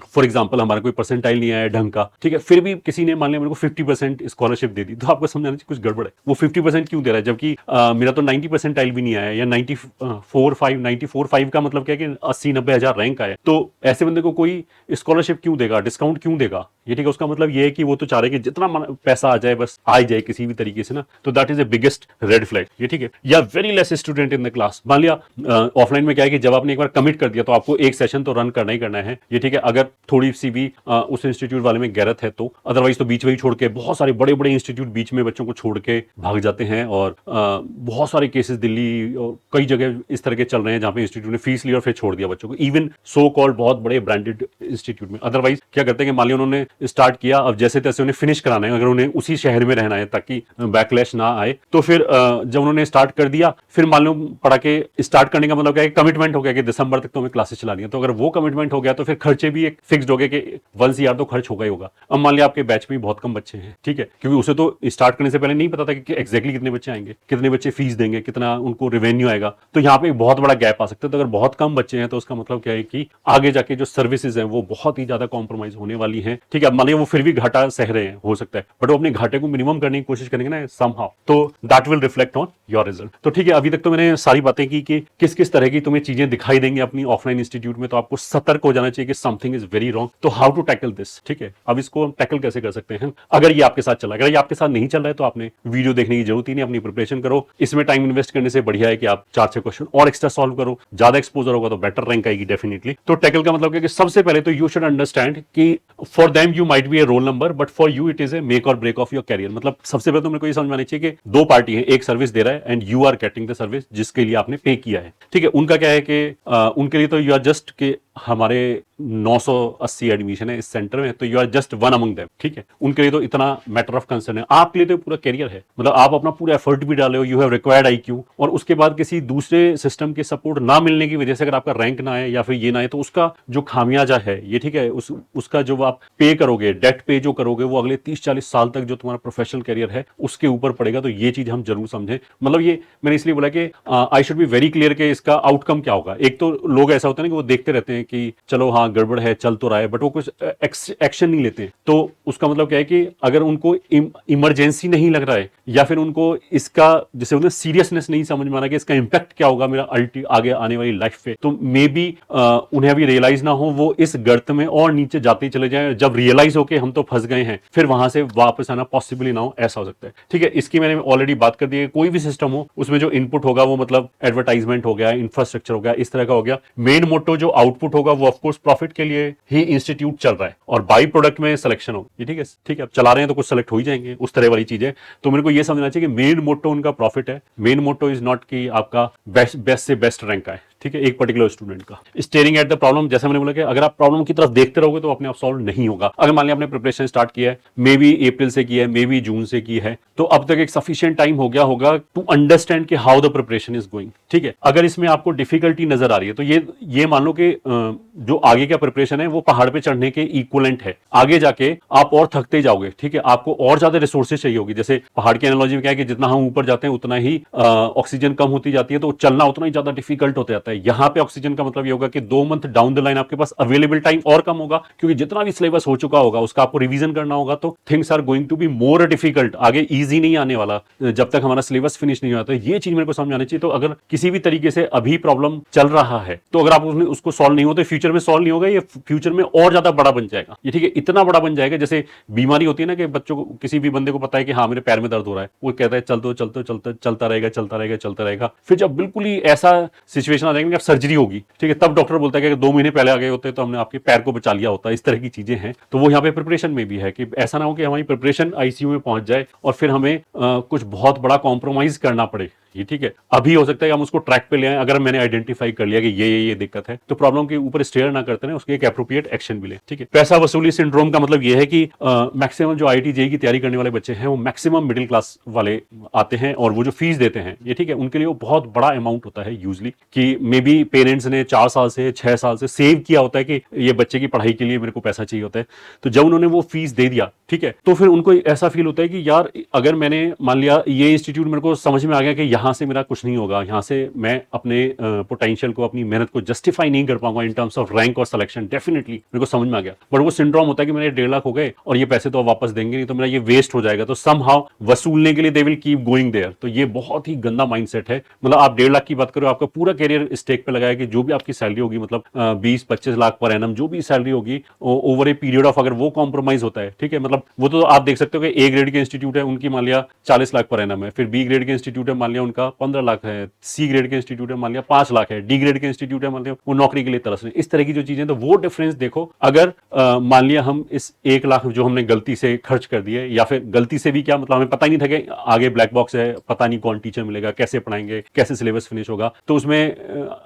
फॉर एग्जाम्पल हमारा कोई परसेंटाइल नहीं आया ढंग का, ठीक है, फिर भी किसी ने मान लिया मेरे को 50% स्कॉलरशिप दे दी, तो आपको समझाना चाहिए कुछ गड़बड़ है। वो 50% क्यों दे रहा है, जबकि मेरा तो 90 परसेंटाइल भी नहीं आया, या 94,5 का मतलब क्या है कि 80-90 हजार रैंक आया, तो ऐसे बंदे को कोई स्कॉलरशिप क्यों देगा, डिस्काउंट क्यों देगा, ये ठीक है। उसका मतलब ये है कि वो तो चाह रहे कि जितना पैसा आ जाए बस आ जाए किसी भी तरीके से ना, तो that is A biggest red flag, ये ठीक है। या very less student in the class. मान लिया ऑफलाइन में क्या है कि जब आपने एक बार कमिट कर दिया तो आपको एक सेशन तो रन करना ही करना है, ये ठीक है। अगर थोड़ी सी भी उस इंस्टीट्यूट वाले में गैरत है तो, अदरवाइज तो बीच में ही छोड़ के, बहुत सारे बड़े बड़े इंस्टीट्यूट बीच में बच्चों को छोड़ के भाग जाते हैं, और बहुत सारे केसेस दिल्ली और कई जगह इस तरह के चल रहे हैं जहां पे इंस्टीट्यूट ने फीस ली और फिर छोड़ दिया बच्चों को, इवन सो कॉल्ड बहुत बड़े ब्रांडेड इंस्टीट्यूट में। अदरवाइज क्या करते हैं कि मान लिया उन्होंने स्टार्ट किया, अब जैसे तैसे उन्हें फिनिश कराना है, अगर उन्हें उसी शहर में रहना है ताकि बैकलैश ना आए, तो फिर जब उन्होंने स्टार्ट कर दिया, फिर मान लो पढ़ा के स्टार्ट करने का मतलब क्या है, कमिटमेंट हो गया कि दिसंबर तक तो हमें क्लासेस चलानी है, तो अगर वो कमिटमेंट हो गया तो फिर खर्चे भी एक फिक्स्ड हो गए कि 1 CR तो खर्च होगा ही होगा। अब मान लिया आपके बैच में बहुत कम बच्चे हैं, ठीक है, क्योंकि उसे तो स्टार्ट करने से पहले नहीं पता था कि एग्जैक्टली कितने बच्चे आएंगे, कितने बच्चे फीस देंगे, कितना उनको रेवेन्यू आएगा, तो यहाँ पे एक बहुत बड़ा गैप आ सकता है। तो अगर बहुत कम बच्चे हैं तो उसका मतलब क्या है कि आगे जाके जो सर्विसेज हैं वो बहुत ही ज्यादा कॉम्प्रोमाइज होने वाली है, ठीक है। मान लिया वो फिर भी घाटा सह रहे हैं, हो सकता है, बट वो अपने घाटे को मिनिमम करने की कोशिश करेंगे ना समहाउ, तो that will reflect on your result. तो ठीक है, अभी तक तो मैंने सारी बातें की कि किस किस तरह की तुम्हें चीजें दिखाई देंगी अपनी ऑफलाइन इंस्टीट्यूट में, तो आपको सतर्क हो जाना चाहिए कि समथिंग इज वेरी रॉन्ग। तो हाउ टू टैकल दिस, ठीक है। अब इसको हम टैकल कैसे कर सकते हैं अगर ये आपके साथ चल रहा है। अगर ये आपके साथ नहीं चल रहा है तो आपने वीडियो देखने की जरूरत ही नहीं, अपनी प्रिपरेशन करो। इसमें टाइम इन्वेस्ट करने से बढ़िया है कि आप 4-6 क्वेश्चन और एक्स्ट्रा सॉल्व करो, ज्यादा एक्सपोजर होगा तो बेटर रैंक आएगी डेफिनेटली। तो टैकल का मतलब है कि सबसे पहले तो यू शुड अंडरस्टैंड कि for them you might be A roll number, but for you it is a make और ब्रेक ऑफ योर कैरियर। मतलब सबसे पहले तो मेरे को ये समझ में आना चाहिए कि दो पार्टी है, एक सर्विस दे रहा है and you are getting the service जिसके लिए आपने पे किया है, ठीक है। उनका क्या है कि उनके लिए तो यू आर जस्ट के हमारे 980 एडमिशन है इस सेंटर में, तो you are just one among them, ठीक है। उनके लिए तो इतना मैटर ऑफ कंसर्न है, आपके लिए तो पूरा कैरियर है, मतलब आप अपना पूरा एफर्ट भी डाले हो, यू हैव रिक्वायर्ड IQ, और उसके बाद किसी दूसरे सिस्टम के सपोर्ट ना मिलने की वजह से अगर आपका रैंक ना आए या फिर ये ना आए, तो उसका जो खामियाजा है ये ठीक है, उसका जो आप पे करोगे, डेट पे जो करोगे, वो अगले 30-40 साल तक जो तुम्हारा प्रोफेशनल कैरियर है उसके ऊपर पड़ेगा। तो ये चीज हम जरूर समझें। मतलब ये मैंने इसलिए बोला कि I should be very clear कि इसका आउटकम क्या होगा। एक तो लोग ऐसा होता है ना कि वो देखते रहते हैं कि चलो हाँ गड़बड़ है, चल तो रहा है, बट वो कुछ एक्शन नहीं लेते। तो उसका मतलब क्या है कि अगर उनको इमरजेंसी नहीं लग रहा है या फिर उनको इसका जैसे उन्हें सीरियसनेस नहीं समझ में आ रहा कि इसका इंपैक्ट क्या होगा मेरा आगे आने वाली लाइफ पे, तो मे बी उन्हें अभी रियलाइज ना हो, वो इस गर्त में और नीचे जाते चले जाएं। जब रियलाइज हो कि हम तो फंस गए हैं, फिर वहां से वापस आना पॉसिबल ना हो, ऐसा हो सकता है, ठीक है। इसकी मैंने ऑलरेडी बात कर दी है। कोई भी सिस्टम हो उसमें जो इनपुट होगा वो मतलब एडवर्टाइजमेंट हो गया, इंफ्रास्ट्रक्चर हो गया, इस तरह का हो गया। मेन मोटो जो आउटपुट होगा वो ऑफकोर्स प्रॉफिट के लिए ही इंस्टीट्यूट चल रहा है, और बाई प्रोडक्ट में सिलेक्शन हो, ये ठीक है, ठीक है। अब चला रहे हैं तो कुछ सेलेक्ट हो ही जाएंगे, उस तरह वाली चीजें। तो मेरे को ये समझना चाहिए कि मेन मोटो उनका प्रॉफिट है, मेन मोटो इज नॉट कि आपका बेस्ट से बेस्ट रैंक आए, ठीक है, एक पर्टिकुलर स्टूडेंट का। स्टेयरिंग एट द प्रॉब्लम, जैसे मैंने बोला कि अगर आप प्रॉब्लम की तरफ देखते रहोगे तो अपने आप सॉल्व नहीं होगा। अगर मान लिया आपने प्रिपरेशन स्टार्ट किया है, मे बी अप्रैल से की है, मे बी जून से की है, तो अब तक एक सफिशिएंट टाइम हो गया होगा टू अंडरस्टैंड कि how the preparation is going. ठीक है, अगर इसमें आपको डिफिकल्टी नजर आ रही है तो ये मान लो कि जो आगे का प्रिपरेशन है वो पहाड़ पे चढ़ने के इक्वलेंट है। आगे जाके आप और थकते जाओगे, ठीक है, आपको और ज्यादा रिसोर्सेज चाहिए होगी। जैसे पहाड़ की एनालॉजी में क्या है कि जितना हम ऊपर जाते हैं उतना ही ऑक्सीजन कम होती जाती है, तो चलना उतना ही ज्यादा डिफिकल्ट होता जाता है। यहाँ पे ऑक्सीजन का मतलब ये होगा कि 2 मंथ डाउन द लाइन आपके पास अवेलेबल टाइम और कम होगा, क्योंकि जितना भी सिलेबस हो चुका होगा उसका आपको रिवीजन करना होगा, तो things are going to be more difficult. आगे इजी नहीं आने वाला जब तक हमारा सिलेबस फिनिश नहीं हुआ। तो ये चीज मेरे को समझ आनी चाहिए। तो अगर किसी भी तरीके से अभी प्रॉब्लम चल रहा है तो अगर आप उसको सॉल्व नहीं हो तो फ्यूचर में सॉल्व नहीं होगा, ये फ्यूचर में और ज्यादा बड़ा बन जाएगा। ये ठीक है, इतना बड़ा बन जाएगा जैसे बीमारी होती है ना कि बच्चों को, किसी भी बंदे को पता है कि हाँ मेरे पैर में दर्द हो रहा है, वो कहता है चलता रहेगा। फिर जब बिल्कुल ही ऐसा सिचुएशन आ जाएगा कि सर्जरी होगी, ठीक है, तब डॉक्टर बोलता है कि 2 महीने पहले आ गए होते तो हमने आपके पैर को बचा लिया होता। इस तरह की चीजें हैं। तो वो यहाँ पे प्रिपरेशन में भी है कि ऐसा ना हो कि हमारी प्रिपरेशन आईसीयू में पहुंच जाए और फिर हमें कुछ बहुत बड़ा कॉम्प्रोमाइज करना पड़े। ये ठीक है, अभी हो सकता है कि हम उसको ट्रैक पे ले आए। अगर मैंने आइडेंटिफाई कर लिया कि ये दिक्कत है, तो प्रॉब्लम के ऊपर स्टेयर ना करते हैं, उसके एक एप्रोप्रिएट एक्शन भी ले। ठीक है, पैसा वसूली सिंड्रोम का मतलब ये है कि मैक्सिमम जो आईआईटी जेईई की तैयारी करने वाले बच्चे हैं वो मैक्सिमम मिडिल क्लास वाले आते हैं, और वो जो फीस देते हैं, ये ठीक है, उनके लिए वो बहुत बड़ा अमाउंट होता है यूजली, कि मे बी पेरेंट्स ने 4 साल से 6 साल से सेव किया होता है कि ये बच्चे की पढ़ाई के लिए मेरे को पैसा चाहिए होता है। तो जब उन्होंने वो फीस दे दिया, ठीक है, तो फिर उनको ऐसा फील होता है कि यार अगर मैंने मान लिया ये इंस्टीट्यूट, मेरे को समझ में आ गया कि यहां से मेरा कुछ नहीं होगा, यहां से मैं अपने पोटेंशियल को, अपनी मेहनत को जस्टिफाई नहीं कर पाऊंगा इन टर्म्स ऑफ रैंक और सिलेक्शन, डेफिनेटली मेरे को समझ में आ गया। बट वो सिंड्रोम होता है कि मेरे 1.5 लाख हो गए और ये पैसे तो वापस देंगे नहीं, तो मेरा ये वेस्ट हो जाएगा, तो समहाउ वसूलने के लिए they will keep going there. तो ये बहुत ही गंदा माइंडसेट है। मतलब आप 1.5 लाख की बात करो, आपका पूरा कैरियर स्टेक पे लगाया कि जो भी आपकी सैलरी होगी, मतलब 20-25 लाख पर एनम जो भी सैलरी होगी ओवर ए पीरियड ऑफ, अगर वो कॉम्प्रोमाइज होता है, ठीक है, मतलब वो तो आप देख सकते हो कि ए ग्रेड के इंस्टीट्यूट है, उनकी मान लिया 40 लाख पर एनम है, फिर बी ग्रेड के इंस्टीट्यूट है, मान लिया उनका 15 लाख है, सी ग्रेड के इंस्टीट्यूट है मान लिया 5 लाख है, डी ग्रेड के इंस्टीट्यूट है मान लिया वो नौकरी के लिए तरस रहे। इस तरह की जो चीजें, तो वो डिफरेंस देखो। अगर मान लिया हम इस 1 लाख जो हमने गलती से खर्च कर दिए, या फिर गलती से भी क्या, मतलब हमें पता ही नहीं था कि आगे ब्लैक बॉक्स है, पता नहीं कौन टीचर मिलेगा, कैसे पढ़ाएंगे, कैसे सिलेबस फिनिश होगा, तो उसमें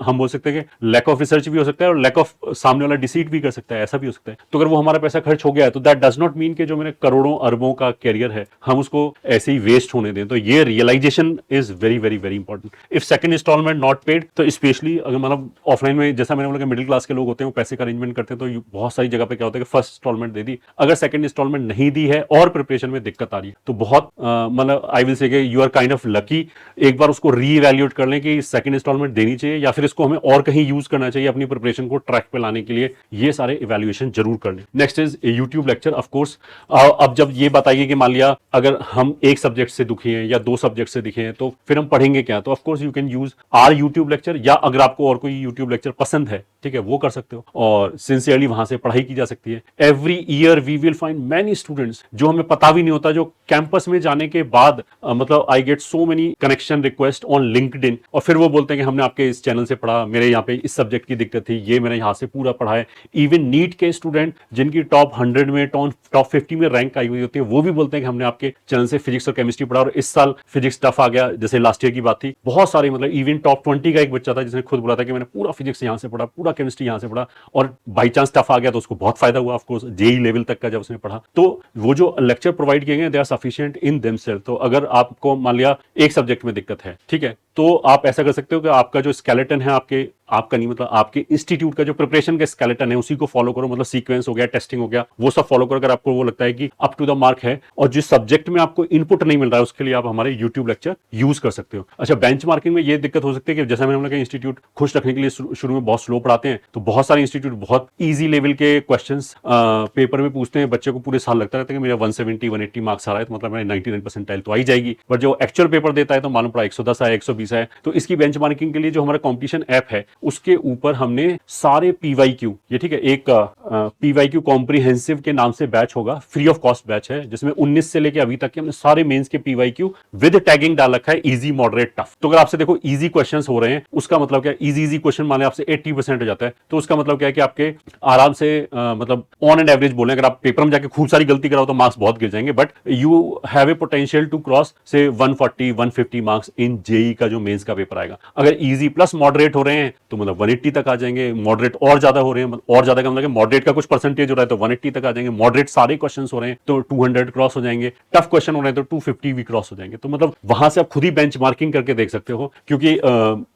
हम बोल सकते हैं कि लैक ऑफ रिसर्च भी हो सकता है और लैक ऑफ सामने वाला डिसीट भी कर सकता है, ऐसा भी हो सकता है। तो अगर वो हमारा पैसा खर्च हो गया है तो दैट डज नॉट मीन कि जो मेरे करोड़ों अरबों का कैरियर है हम उसको ऐसे ही वेस्ट होने दें। तो ये realisation is very very very important. If second instalment not paid, तो स्पेशली अगर मतलब ऑफलाइन में, जैसा मैंने बोला कि मिडिल क्लास के लोग होते हैं वो पैसे का अरेंजमेंट करते हैं, तो बहुत सारी जगह पे क्या होता है कि फर्स्ट इंस्टॉलमेंट दे दी, अगर सेकंड इंस्टॉलमेंट नहीं दी है और प्रिपरेशन में दिक्कत आ रही है तो बहुत मतलब आई विल से कि you are kind of lucky. एक बार उसको रीइवैल्यूएट कर लें कि सेकंड इंस्टॉलमेंट देनी चाहिए या फिर इसको हमें और कहीं यूज करना चाहिए अपनी प्रिपरेशन को ट्रैक पे लाने के लिए। ये सारे इवैल्यूएशन जरूर कर लें। Next is YouTube lecture. Of course अब जब ये बताइए कि मान लिया अगर हम एक सब्जेक्ट से दुखी हैं या 2 सब्जेक्ट से दिखे हैं तो फिर हम पढ़ेंगे क्या, तो of course you can use our YouTube lecture, या अगर आपको और कोई यूट्यूब लेक्चर पसंद है, ठीक है, वो कर सकते हो और सिंसियरली वहां से पढ़ाई की जा सकती है। Every year we will find many students जो हमें पता भी नहीं होता, जो कैंपस में जाने के बाद मतलब I get so many connection request on LinkedIn, और फिर वो बोलते हैं कि हमने आपके इस चैनल से पढ़ा, मेरे यहाँ पे इस सब्जेक्ट की दिक्कत थी, ये मैंने यहाँ से पूरा पढ़ा है। इवन नीट के स्टूडेंट जिनकी टॉप 100 में टॉप 50 में रैंक आई हुई होती है, वो भी बोलते हैं कि हमने आपके चैनल से फिजिक्स और केमिस्ट्री पढ़ा और इस साल फिजिक्स टफ आ गया, जैसे लास्ट ईयर की बात थी। बहुत सारे मतलब इवन टॉप 20 का एक बच्चा था जिसने खुद बोला था कि मैंने पूरा फिजिक्स यहाँ से पढ़ा, पूरा केमिस्ट्री यहाँ से पढ़ा, और बाई चांस टफ आ गया तो उसको बहुत फायदा हुआ। ऑफकोर्स जेई लेवल तक का जब उसने पढ़ा, तो वो जो लेक्चर प्रोवाइड किए गए they are sufficient in themselves. तो अगर आपको मान लिया एक सब्जेक्ट में दिक्कत है, ठीक है, तो आप ऐसा कर सकते हो कि आपका जो स्केलेटन है, आपका नहीं मतलब आपके इंस्टीट्यूट का जो प्रिपरेशन का स्केलेटन है उसी को फॉलो करो। मतलब सीक्वेंस हो गया, टेस्टिंग हो गया, वो सब फॉलो करो। अगर आपको वो लगता है कि अप टू द मार्क है और जिस सब्जेक्ट में आपको इनपुट नहीं मिल रहा है उसके लिए आप हमारे यूट्यूब लेक्चर यूज कर सकते हो। अच्छा, बेंचमार्किंग में ये दिक्कत हो सकती है कि जैसा मैंने बोला कि इंस्टीट्यूट खुश रखने के लिए शुरू में बहुत स्लो पढ़ाते हैं, तो बहुत सारे इंस्टीट्यूट बहुत ईजी लेवल के क्वेश्चन पेपर में पूछते हैं। बच्चे को पूरे साल लगता रहता है कि मेरा 170-180 मार्क्स आ रहा है, तो मतलब मेरा 99 परसेंटाइल तो आई जाएगी, बट जो एक्चुअल पेपर देता है तो मालूम पड़ा 110 आया, 120 आया। तो इसकी बेंचमार्किंग के लिए जो हमारा कॉम्पिटिशन ऐप है उसके ऊपर हमने सारे पीवाईक्यू, ये ठीक है, एक पीवाईक्यू कॉम्प्रिहेंसिव के नाम से बैच होगा, फ्री ऑफ कॉस्ट बैच है, जिसमें 19 से लेके अभी तक के हमने सारे मेंस के पीवाईक्यू विद टैगिंग डाल रखा है, इजी, मॉडरेट, टफ। तो अगर आपसे देखो इजी क्वेश्चंस हो रहे हैं, उसका मतलब क्या, इजी क्वेश्चन माने आपसे 80% हो जाता है, तो उसका मतलब क्या है कि आपके आराम से मतलब ऑन एंड एवरेज बोले, अगर आप पेपर में जाके खूब सारी गलती कराओ तो मार्क्स बहुत गिर जाएंगे, but you have a potential to cross say 140-150 marks in JEE का जो मेंस का पेपर आएगा। अगर इजी प्लस मॉडरेट हो रहे हैं तो मतलब 180 तक आ जाएंगे, मॉडरेट और ज्यादा हो रहे हैं, और ज्यादा का मतलब मॉडरेट का कुछ परसेंटेज हो रहा है तो 180 तक आ जाएंगे, मॉडरेट सारे क्वेश्चंस हो रहे हैं तो 200 क्रॉस हो जाएंगे, टफ क्वेश्चन हो रहे हैं तो 250 भी क्रॉस हो जाएंगे। तो मतलब वहां से आप खुद ही बेंचमार्किंग करके देख सकते हो, क्योंकि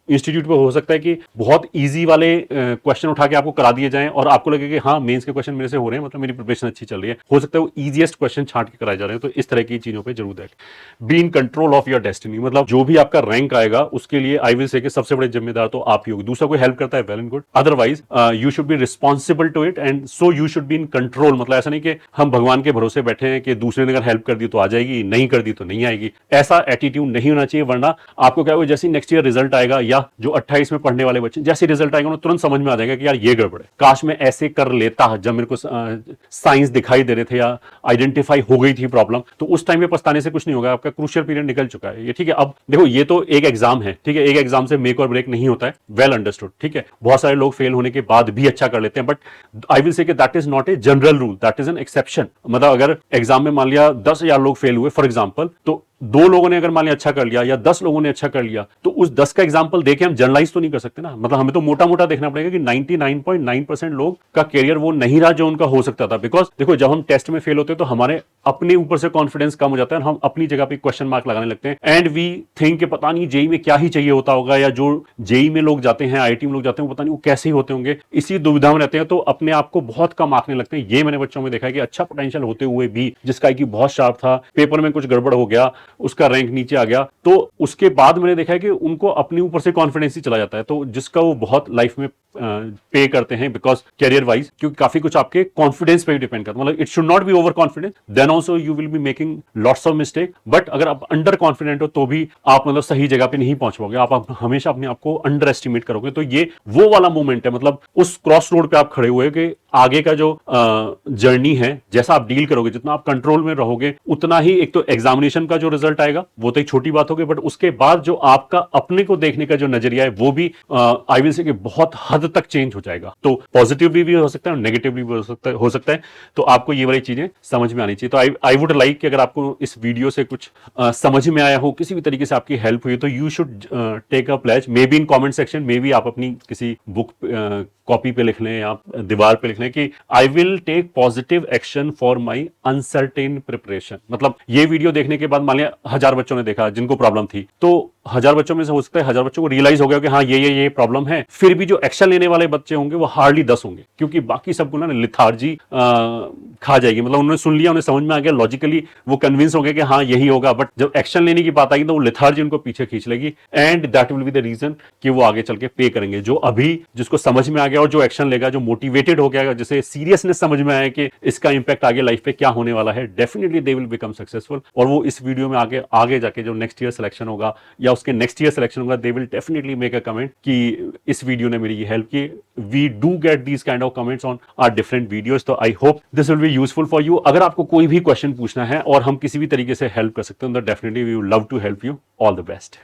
इंस्टीट्यूट पे हो सकता है कि बहुत इजी वाले क्वेश्चन उठा के आपको करा दिए जाएं और आपको लगे कि हाँ मेंस के क्वेश्चन मेरे से हो रहे हैं, मतलब मेरी प्रिपरेशन अच्छी चल रही है। हो सकता है वो इजीएस्ट क्वेश्चन छांट के कराए जा रहे हैं। तो इस तरह की चीजों पे जरूर देखें। B in control of your destiny, मतलब जो भी आपका रैंक आएगा उसके लिए आई विल से कि सबसे बड़े जिम्मेदार तो आप ही होगी। दूसरा कोई हेल्प करता है well and good, otherwise you should be responsible to it and so you should be in control. मतलब ऐसा नहीं कि हम भगवान के भरोसे बैठे हैं कि दूसरे ने अगर हेल्प कर दी तो आ जाएगी, नहीं कर दी तो नहीं आएगी। ऐसा एटीट्यूड नहीं होना चाहिए, वरना आपको क्या होगा, जैसे नेक्स्ट ईयर रिजल्ट आएगा या जो 28 में पढ़ने वाले बच्चे जैसे रिजल्ट आएगा उन्हें तुरंत समझ में आ जाएगा कि यार ये गड़बड़ है, काश मैं ऐसे कर लेता जब मेरे को साइंस दिखाई दे रहे थे या आइडेंटिफाई हो गई थी प्रॉब्लम। तो उस टाइम में पछताने से कुछ नहीं होगा, आपका क्रूशियल पीरियड निकल चुका है। ये ठीक है। अब देखो ये तो एक एग्जाम है, ठीक है, एक एग्जाम से मेक और ब्रेक नहीं होता है, वेल अंडरस्टूड, ठीक है। बहुत सारे लोग फेल होने के बाद भी अच्छा कर लेते हैं, बट आई विल से कि that is not a general rule, that is an exception. मतलब अगर एग्जाम में मान लिया 10,000 लोग फेल हुए फॉर एग्जाम्पल, तो 2 लोगों ने अगर मान लिया अच्छा कर लिया या 10 लोगों ने अच्छा कर लिया, तो उस 10 का एग्जाम्पल देके हम जनरलाइज तो नहीं कर सकते ना। मतलब हमें तो मोटा मोटा देखना पड़ेगा कि 99.9% लोग का कैरियर वो नहीं रहा जो उनका हो सकता था। बिकॉज देखो जब हम टेस्ट में फेल होते हैं तो हमारे अपने ऊपर से कॉन्फिडेंस कम हो जाता है, हम अपनी जगह पे क्वेश्चन मार्क लगाने लगते हैं एंड वी थिंक कि पता नहीं जेई में क्या ही चाहिए होता होगा, या जो जेई में लोग जाते हैं, आईआईटी में लोग जाते हैं, पता नहीं वो कैसे ही होते होंगे, इसी दुविधा में रहते हैं। तो अपने आप को बहुत कम आंकने लगते हैं। ये मैंने बच्चों में देखा है कि अच्छा पोटेंशियल होते हुए भी, जिसका IQ बहुत शार्प था, पेपर में कुछ गड़बड़ हो गया, उसका रैंक नीचे आ गया, तो उसके बाद मैंने देखा है कि उनको अपने ऊपर से कॉन्फिडेंस ही चला जाता है, तो जिसका वो बहुत लाइफ में पे करते हैं बिकॉज कैरियर वाइज, क्योंकि काफी कुछ आपके कॉन्फिडेंस पे ही डिपेंड करता है। मतलब it should not be over confidence, then also you will be making lots of mistake. But अगर आप अंडर कॉन्फिडेंट हो तो भी आप मतलब सही जगह पे नहीं पहुंच पाओगे, आप हमेशा अपने आप को अंडर एस्टिमेट करोगे। तो ये वो वाला मोमेंट है, मतलब उस क्रॉस रोड पे आप खड़े हुए कि आगे का जो जर्नी है, जैसा आप डील करोगे, जितना आप कंट्रोल में रहोगे, उतना ही एक तो एग्जामिनेशन का जो रिजल्ट आएगा वो तो एक छोटी बात होगी, बट उसके बाद जो आपका अपने को देखने का जो नजरिया है वो भी आई विल से कि बहुत हद तक चेंज हो जाएगा। तो पॉजिटिवली भी हो सकता है और नेगेटिवली भी हो सकता है। तो आपको ये वाली चीजें समझ में आनी चाहिए। तो आई वुड लाइक कि अगर आपको इस वीडियो से कुछ समझ में आया हो, किसी भी तरीके से आपकी हेल्प हुई, तो you should take a pledge, maybe in comment section, maybe आप अपनी किसी बुक कॉपी पे लिख लें या दीवार पे लिख लें कि I will take positive action for my uncertain preparation. मतलब ये वीडियो देखने के बाद मान लिया 1000 बच्चों ने देखा जिनको प्रॉब्लम थी, तो 1000 बच्चों में से हो सकता है 1000 बच्चों को रियलाइज हो गया कि हाँ ये प्रॉब्लम है। फिर भी जो एक्शन लेने वाले बच्चे होंगे वो हार्डली 10 होंगे, क्योंकि बाकी सबको ना लिथार्जी खा जाएगी। मतलब उन्होंने सुन लिया, उन्हें समझ में आ गया, लॉजिकली वो कन्विंस हो गए कि हाँ यही होगा, बट जब एक्शन लेने की बात आएगी तो वो लिथार्जी उनको पीछे खींच लेगी and that will be the reason कि वो आगे चल के पे करेंगे। जो अभी जिसको समझ में आ गया और जो एक्शन लेगा, जो मोटिवेटेड हो गया, जिसे सीरियसनेस समझ में आया कि इसका इंपैक्ट आगे लाइफ पे क्या होने वाला है, definitely they will become successful. और वो इस वीडियो में आगे जाके जो नेक्स्ट ईयर सिलेक्शन होगा या उसके नेक्स्ट ईयर सिलेक्शन होगा, they will definitely make a comment कि इस वीडियो ने मेरी हेल्प की। We do get these kind of comments on our different videos. तो I hope this will be useful for you. अगर आपको कोई भी क्वेश्चन पूछना है और हम किसी भी तरीके से हेल्प कर सकते हैं तो definitely we would love to help you. All the best.